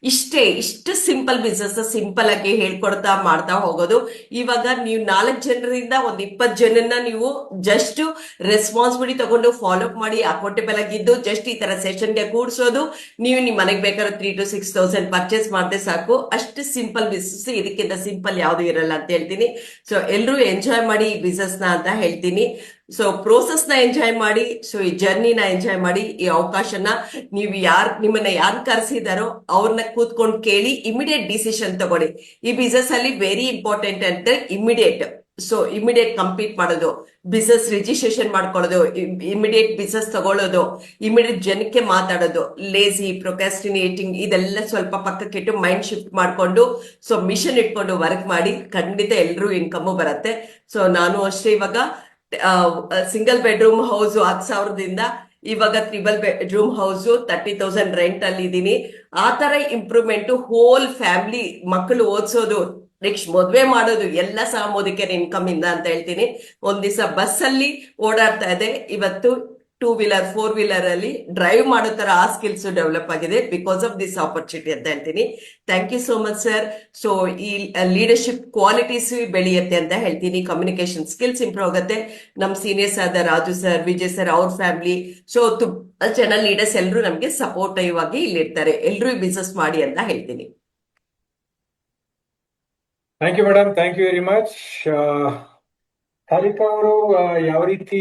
ಇಷ್ಟು ಸಿಂಪಲ್ ಬಿಸ್ನೆಸ್ ಸಿಂಪಲ್ ಆಗಿ ಹೇಳ್ಕೊಡ್ತಾ ಮಾಡ್ತಾ ಹೋಗೋದು. ಇವಾಗ ನೀವು 4 ಜನರಿಂದ ಒಂದು 20 ಜನನ್ನ ನೀವು ಜಸ್ಟ್ ರೆಸ್ಪಾನ್ಸಿಬಿಲಿಟಿ ತಗೊಂಡು ಫಾಲೋ ಅಪ್ ಮಾಡಿ ಅಕೌಂಟೇಬಲ್ ಆಗಿದ್ದು ಜಸ್ಟ್ ಈ ತರ ಸೆಷನ್ಗೆ ಕೂಡ್ಸೋದು. ನೀವು ನಿಮ್ ಮನೆಗೆ ಬೇಕಾದ್ರೆ 3 to 6000 ಪರ್ಚೇಸ್ ಮಾಡಿದ್ರೆ ಸಾಕು. ಅಷ್ಟು ಸಿಂಪಲ್ ಬಿಸ್ನೆಸ್, ಇದಕ್ಕಿಂತ ಸಿಂಪಲ್ ಯಾವ್ದು ಇರಲ್ಲ ಅಂತ ಹೇಳ್ತೀನಿ. ಸೊ ಎಲ್ರೂ ಎಂಜಾಯ್ ಮಾಡಿ ಈ ಬಿಸ್ನೆಸ್ ನ ಅಂತ ಹೇಳ್ತೀನಿ. ಸೊ ಪ್ರೋಸೆಸ್ ನ ಎಂಜಾಯ್ ಮಾಡಿ, ಸೊ ಈ ಜರ್ನಿನ ಎಂಜಾಯ್ ಮಾಡಿ. ಈ ಅವಕಾಶನ ನೀವು ನಿಮ್ಮನ್ನ ಯಾರು ಕರೆಸಿದಾರೋ ಅವ್ರನ್ನ ಕೂತ್ಕೊಂಡು ಕೇಳಿ, ಇಮಿಡಿಯೇಟ್ ಡಿಸಿಷನ್ ತಗೊಳ್ಳಿ. ಈ ಬಿಸ್ನೆಸ್ ಅಲ್ಲಿ ವೆರಿ ಇಂಪಾರ್ಟೆಂಟ್ ಅಂತ ಇಮಿಡಿಯೇಟ್. ಸೊ ಇಮಿಡಿಯೇಟ್ ಕಂಪ್ಲೀಟ್ ಮಾಡೋದು, ಬಿಸ್ನೆಸ್ ರಿಜಿಸ್ಟ್ರೇಷನ್ ಮಾಡ್ಕೊಳ್ಳೋದು, ಇಮಿಡಿಯೇಟ್ ಬಿಸ್ನೆಸ್ ತಗೊಳ್ಳೋದು, ಇಮಿಡಿಯೇಟ್ ಜನಕ್ಕೆ ಮಾತಾಡೋದು, ಲೇಸಿ ಪ್ರೊಕ್ರಾಸ್ಟಿನೇಟಿಂಗ್ ಇದೆಲ್ಲ ಸ್ವಲ್ಪ ಪಕ್ಕಕ್ಕಿಟ್ಟು ಮೈಂಡ್ ಶಿಫ್ಟ್ ಮಾಡ್ಕೊಂಡು ಸೊ ಮಿಷನ್ ಇಟ್ಕೊಂಡು ವರ್ಕ್ ಮಾಡಿ. ಖಂಡಿತ ಎಲ್ರೂ ಇನ್ಕಮ್ ಬರುತ್ತೆ. ಸೊ ನಾನು ಅಷ್ಟೇ ಇವಾಗ ಸಿಂಗಲ್ ಬೆಡ್ರೂಮ್ ಹೌಸ್ 10,000ದಿಂದ ಇವಾಗ 3 ಬೆಡ್ರೂಮ್ ಹೌಸ್ 30,000 ರೆಂಟ್ ಅಲ್ಲಿ ಇದೀನಿ. ಆ ತರ ಇಂಪ್ರೂವ್ಮೆಂಟ್, ಹೋಲ್ ಫ್ಯಾಮಿಲಿ, ಮಕ್ಕಳು ಓದಿಸೋದು, ನೆಕ್ಸ್ಟ್ ಮದ್ವೆ ಮಾಡೋದು ಎಲ್ಲ ಸಹ ಮೋದಿಕೇರ್ ಇನ್ಕಮ್ ಇಂದ ಅಂತ ಹೇಳ್ತೀನಿ. ಒಂದ್ ದಿವಸ ಬಸ್ ಅಲ್ಲಿ ಓಡಾಡ್ತಾ ಇದೆ, ಇವತ್ತು 2 ವೀಲರ್ 4 ವೀಲರ್ ಅಲ್ಲಿ ಡ್ರೈವ್ ಮಾಡೋ ತರ ಆ ಸ್ಕಿಲ್ಸ್ ಡೆವಲಪ್ ಆಗಿದೆ ಬಿಕಾಸ್ ಆಫ್ ದಿಸ್ ಆಪರ್ಚುನಿಟಿ ಅಂತ ಹೇಳ್ತೀನಿ. Thank you so much sir. So ಈ ಲೀಡರ್ಶಿಪ್ ಕ್ವಾಲಿಟೀಸ್ ಬೆಳೆಯುತ್ತೆ ಅಂತ ಹೇಳ್ತೀನಿ. ಕಮ್ಯುನಿಕೇಶನ್ ಸ್ಕಿಲ್ಸ್ ಇಂಪ್ರೂವ್ ಆಗುತ್ತೆ. ನಮ್ ಸೀನಿಯರ್ಸ್ ಆದ ರಾಜು ಸರ್, ವಿಜಯ್ ಸರ್, ಅವ್ರ ಫ್ಯಾಮಿಲಿ, ಸೊ ತುಂಬಾ ಜನ ಲೀಡರ್ಸ್ ಎಲ್ಲರೂ ನಮ್ಗೆ ಸಪೋರ್ಟಿವ್ ಆಗಿ ಇಲ್ಲಿರ್ತಾರೆ. ಎಲ್ರೂ ಬಿಸ್ನೆಸ್ ಮಾಡಿ ಅಂತ ಹೇಳ್ತೀನಿ. Thank you madam, thank you very much. Sarika ಅವರು ಯಾವ ರೀತಿ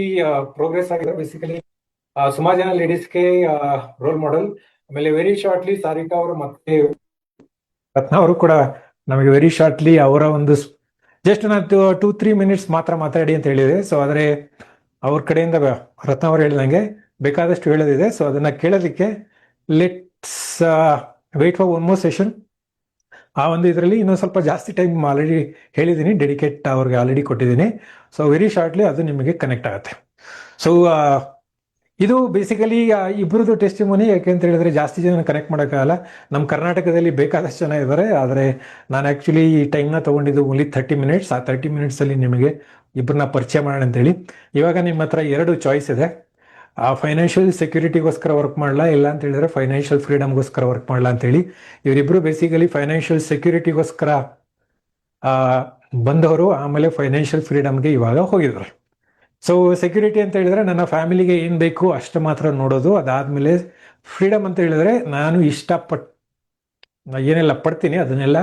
ಪ್ರೋಗ್ರೆಸ್ ಆಗಿದೆ, ಬೇಸಿಕಲಿ ಸುಮಾರು ಜನ ಲೇಡೀಸ್ಗೆ ರೋಲ್ ಮಾಡೆಲ್. ಆಮೇಲೆ ವೆರಿ ಶಾರ್ಟ್ಲಿ ಸಾರಿಕಾ ಅವರು ಮತ್ತೆ ರತ್ನ ಅವರು ಕೂಡ ನಮಗೆ ವೆರಿ ಶಾರ್ಟ್ಲಿ ಅವರ ಒಂದು ಜಸ್ಟ್ ನಾನು 2-3 ಮಿನಿಟ್ಸ್ ಮಾತ್ರ ಮಾತಾಡಿ ಅಂತ ಹೇಳಿದೆ. ಸೊ ಆದರೆ ಅವ್ರ ಕಡೆಯಿಂದ ರತ್ನ ಅವರು ಹೇಳಿದಂಗೆ ಬೇಕಾದಷ್ಟು ಹೇಳೋದಿದೆ. ಸೊ ಅದನ್ನ ಕೇಳೋದಕ್ಕೆ let's wait for one more session. ಆ ಒಂದು ಇದರಲ್ಲಿ ಇನ್ನೊಂದು ಸ್ವಲ್ಪ ಜಾಸ್ತಿ ಟೈಮ್ ಆಲ್ರೆಡಿ ಹೇಳಿದ್ದೀನಿ, ಡೆಡಿಕೇಟ್ ಅವ್ರಿಗೆ ಆಲ್ರೆಡಿ ಕೊಟ್ಟಿದ್ದೀನಿ. ಸೊ ವೆರಿ ಶಾರ್ಟ್ಲಿ ಅದು ನಿಮಗೆ ಕನೆಕ್ಟ್ ಆಗುತ್ತೆ. ಸೊ ಇದು ಬೇಸಿಕಲಿ ಇಬ್ಬರದು ಟೆಸ್ಟಿಮೋನಿ. ಯಾಕೆಂತ ಹೇಳಿದ್ರೆ ಜಾಸ್ತಿ ಜನ ಕನೆಕ್ಟ್ ಮಾಡೋಕ್ಕಾಗಲ್ಲ. ನಮ್ಮ ಕರ್ನಾಟಕದಲ್ಲಿ ಬೇಕಾದಷ್ಟು ಜನ ಇದ್ದಾರೆ, ಆದರೆ ನಾನು ಆ್ಯಕ್ಚುಲಿ ಈ ಟೈಮ್ನ ತೊಗೊಂಡಿದ್ದು ಓನ್ಲಿ 30 ಮಿನಿಟ್ಸ್. ಆ 30 ಮಿನಿಟ್ಸಲ್ಲಿ ನಿಮಗೆ ಇಬ್ಬರನ್ನ ಪರಿಚಯ ಮಾಡೋಣ ಅಂತೇಳಿ. ಇವಾಗ ನಿಮ್ಮ ಹತ್ರ 2 ಚಾಯ್ಸ್ ಇದೆ. ಫೈನಾನ್ಷಿಯಲ್ ಸೆಕ್ಯೂರಿಟಿಗೋಸ್ಕರ ವರ್ಕ್ ಮಾಡಲ್ಲ, ಇಲ್ಲ ಅಂತ ಹೇಳಿದ್ರೆ ಫೈನಾನ್ಷಿಯಲ್ ಫ್ರೀಡಮ್ಗೋಸ್ಕರ ವರ್ಕ್ ಮಾಡಲ್ಲ ಅಂತೇಳಿ. ಇವರಿಬ್ಬರು ಬೇಸಿಕಲಿ ಫೈನಾನ್ಷಿಯಲ್ ಸೆಕ್ಯೂರಿಟಿಗೋಸ್ಕರ ಬಂದವರು, ಆಮೇಲೆ ಫೈನಾನ್ಷಿಯಲ್ ಫ್ರೀಡಮ್ಗೆ ಇವಾಗ ಹೋಗಿದ್ರು. ಸೊ ಸೆಕ್ಯೂರಿಟಿ ಅಂತ ಹೇಳಿದ್ರೆ ನನ್ನ ಫ್ಯಾಮಿಲಿಗೆ ಏನು ಬೇಕು ಅಷ್ಟು ಮಾತ್ರ ನೋಡೋದು. ಅದಾದಮೇಲೆ ಫ್ರೀಡಮ್ ಅಂತ ಹೇಳಿದ್ರೆ ನಾನು ಏನೆಲ್ಲ ಪಡ್ತೀನಿ ಅದನ್ನೆಲ್ಲ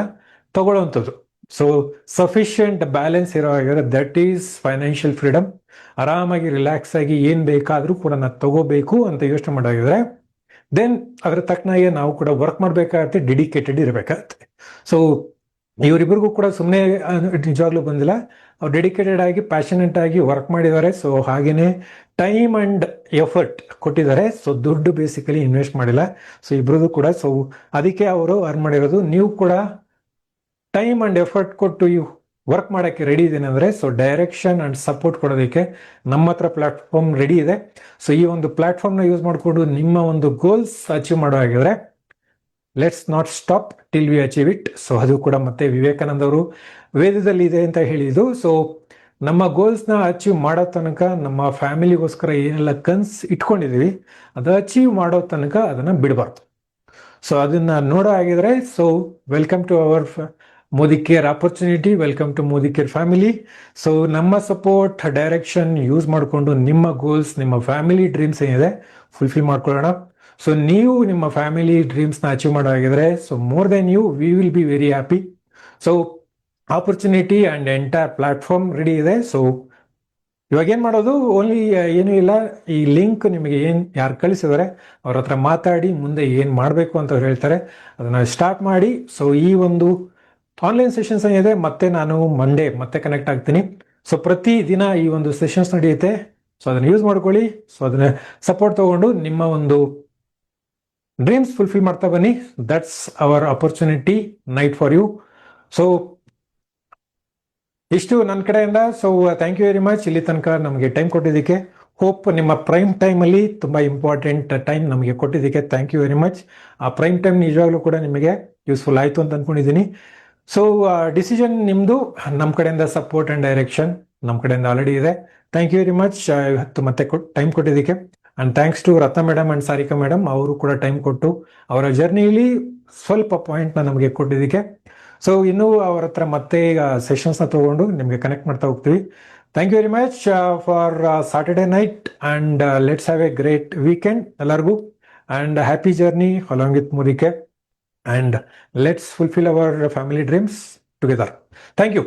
ತಗೊಳ್ಳೋವಂಥದ್ದು. ಸೊ ಸಫಿಷಿಯೆಂಟ್ ಬ್ಯಾಲೆನ್ಸ್ ಇರೋ ಹಾಗಿದ್ರೆ ದಟ್ ಈಸ್ ಫೈನಾನ್ಷಿಯಲ್ ಫ್ರೀಡಮ್. ಆರಾಮಾಗಿ ರಿಲ್ಯಾಕ್ಸ್ ಆಗಿ ಏನು ಬೇಕಾದರೂ ಕೂಡ ನಾನು ತಗೋಬೇಕು ಅಂತ ಯೋಚನೆ ಮಾಡೋಗಿದ್ರೆ ದೆನ್ ಅದ್ರ ತಕ್ಕನಾಗೆ ನಾವು ಕೂಡ ವರ್ಕ್ ಮಾಡಬೇಕಾಗತ್ತೆ, ಡೆಡಿಕೇಟೆಡ್ ಇರಬೇಕಾಗತ್ತೆ. ಸೊ ಇವರಿಬ್ಬರಿಗೂ ಕೂಡ ಸುಮ್ಮನೆ ನಿಜವಾಗ್ಲೂ ಬಂದಿಲ್ಲ. ಅವ್ರು ಡೆಡಿಕೇಟೆಡ್ ಆಗಿ ಪ್ಯಾಷನೆಟ್ ಆಗಿ ವರ್ಕ್ ಮಾಡಿದ್ದಾರೆ. ಸೊ ಹಾಗೇನೆ ಟೈಮ್ ಅಂಡ್ ಎಫರ್ಟ್ ಕೊಟ್ಟಿದ್ದಾರೆ. ಸೊ ದುಡ್ಡು ಬೇಸಿಕಲಿ ಇನ್ವೆಸ್ಟ್ ಮಾಡಿಲ್ಲ. ಸೊ ಇಬ್ರದ್ದು ಕೂಡ. ಸೊ ಅದಕ್ಕೆ ಅವರು ಅರ್ನ್ ಮಾಡಿರೋದು. ನೀವು ಕೂಡ ಟೈಮ್ ಅಂಡ್ ಎಫರ್ಟ್ ಕೊಟ್ಟು ವರ್ಕ್ ಮಾಡೋಕ್ಕೆ ರೆಡಿ ಇದ್ದೀನಿ ಅಂದರೆ ಸೊ ಡೈರೆಕ್ಷನ್ ಅಂಡ್ ಸಪೋರ್ಟ್ ಕೊಡೋದಕ್ಕೆ ನಮ್ಮ ಹತ್ರ ಪ್ಲಾಟ್ಫಾರ್ಮ್ ರೆಡಿ ಇದೆ. ಸೊ ಈ ಒಂದು ಪ್ಲಾಟ್ಫಾರ್ಮ್ನ ಯೂಸ್ ಮಾಡಿಕೊಂಡು ನಿಮ್ಮ ಒಂದು ಗೋಲ್ಸ್ ಅಚೀವ್ ಮಾಡೋ ಹಾಗಿದ್ರೆ let's not stop till V achieve it. So ಅದು ಕೂಡ ಮತ್ತೆ ವಿವೇಕಾನಂದ ಅವರು ವೇದದಲ್ಲಿ ಇದೆ ಅಂತ ಹೇಳಿದ್ದು. ಸೊ ನಮ್ಮ ಗೋಲ್ಸ್ನ ಅಚೀವ್ ಮಾಡೋ ತನಕ ನಮ್ಮ ಫ್ಯಾಮಿಲಿಗೋಸ್ಕರ ಏನೆಲ್ಲ ಕನ್ಸ್ ಇಟ್ಕೊಂಡಿದೀವಿ ಅದು ಅಚೀವ್ ಮಾಡೋ ತನಕ ಅದನ್ನ ಬಿಡಬಾರ್ದು. ಸೊ ಅದನ್ನ ನೋಡೋ ಆಗಿದ್ರೆ so welcome to our Modicare opportunity, welcome to Modicare family. So ನಮ್ಮ ಸಪೋರ್ಟ್ ಡೈರೆಕ್ಷನ್ ಯೂಸ್ ಮಾಡಿಕೊಂಡು ನಿಮ್ಮ ಗೋಲ್ಸ್, ನಿಮ್ಮ ಫ್ಯಾಮಿಲಿ ಡ್ರೀಮ್ಸ್ ಏನಿದೆ ಫುಲ್ಫಿಲ್ ಮಾಡ್ಕೊಳ್ಳೋಣ. ಸೊ ನೀವು ನಿಮ್ಮ ಫ್ಯಾಮಿಲಿ ಡ್ರೀಮ್ಸ್ನ ಅಚೀವ್ ಮಾಡೋ ಆಗಿದ್ರೆ so more then you we will be very happy. So opportunity and entire platform ready ಇದೆ. ಸೊ ಇವಾಗ ಏನು ಮಾಡೋದು, ಓನ್ಲಿ ಏನೂ ಇಲ್ಲ, ಈ ಲಿಂಕ್ ನಿಮಗೆ ಯಾರು ಕಳಿಸಿದರೆ ಅವ್ರ ಹತ್ರ ಮಾತಾಡಿ ಮುಂದೆ ಏನು ಮಾಡಬೇಕು ಅಂತ ಅವ್ರು ಹೇಳ್ತಾರೆ, ಅದನ್ನು ಸ್ಟಾರ್ಟ್ ಮಾಡಿ. ಸೊ ಈ ಒಂದು ಆನ್ಲೈನ್ ಸೆಷನ್ಸ್ ಏನಿದೆ ಮತ್ತೆ ನಾನು ಮಂಡೇ ಮತ್ತೆ ಕನೆಕ್ಟ್ ಆಗ್ತೀನಿ. ಸೊ ಪ್ರತಿ ದಿನ ಈ ಒಂದು ಸೆಷನ್ಸ್ ನಡೆಯುತ್ತೆ. ಸೊ ಅದನ್ನು ಯೂಸ್ ಮಾಡ್ಕೊಳ್ಳಿ. ಸೊ ಅದನ್ನ ಸಪೋರ್ಟ್ ತಗೊಂಡು ನಿಮ್ಮ ಒಂದು ಡ್ರೀಮ್ಸ್ ಫುಲ್ಫಿಲ್ ಮಾಡ್ತಾ ಬನ್ನಿ. That's our opportunity night for you. So ಇಷ್ಟು ನನ್ನ ಕಡೆಯಿಂದ. So thank you very much ಇಲ್ಲಿ ತನಕ ನಮಗೆ ಟೈಮ್ ಕೊಟ್ಟಿದ್ದಕ್ಕೆ. ಹೋಪ್ ನಿಮ್ಮ ಪ್ರೈಮ್ ಟೈಮಲ್ಲಿ ತುಂಬ ಇಂಪಾರ್ಟೆಂಟ್ ಟೈಮ್ ನಮಗೆ ಕೊಟ್ಟಿದ್ದಕ್ಕೆ ಥ್ಯಾಂಕ್ ಯು ವೆರಿ ಮಚ್. ಆ ಪ್ರೈಮ್ ಟೈಮ್ ನಿಜವಾಗ್ಲೂ ಕೂಡ ನಿಮಗೆ ಯೂಸ್ಫುಲ್ ಆಯಿತು ಅಂತ ಅಂದ್ಕೊಂಡಿದ್ದೀನಿ. ಸೊ ಡಿಸಿಷನ್ ನಿಮ್ಮದು. ನಮ್ಮ ಕಡೆಯಿಂದ ಸಪೋರ್ಟ್ ಆ್ಯಂಡ್ ಡೈರೆಕ್ಷನ್ ನಮ್ಮ ಕಡೆಯಿಂದ ಆಲ್ರೆಡಿ ಇದೆ. ಥ್ಯಾಂಕ್ ಯು ವೆರಿ ಮಚ್ ಇವತ್ತು ಮತ್ತೆ ಟೈಮ್ ಕೊಟ್ಟಿದ್ದಕ್ಕೆ. And thanks to Ratna madam and Sarika madam, ಅವರು ಕೂಡ ಟೈಮ್ ಕೊಟ್ಟು ಅವರ ಜರ್ನಿಯಲ್ಲಿ ಸ್ವಲ್ಪ ಪಾಯಿಂಟ್ನ ನಮಗೆ ಕೊಟ್ಟಿದ್ದಕ್ಕೆ. ಸೊ ಇನ್ನೂ ಅವ್ರ ಹತ್ರ ಮತ್ತೆ ಈಗ ಸೆಷನ್ಸ್ನ ತಗೊಂಡು ನಿಮಗೆ ಕನೆಕ್ಟ್ ಮಾಡ್ತಾ ಹೋಗ್ತೀವಿ. Thank you very much for Saturday night and let's have a great weekend ಎಲ್ಲರಿಗೂ. And happy journey along with Modi care. And let's fulfill our family dreams together. Thank you.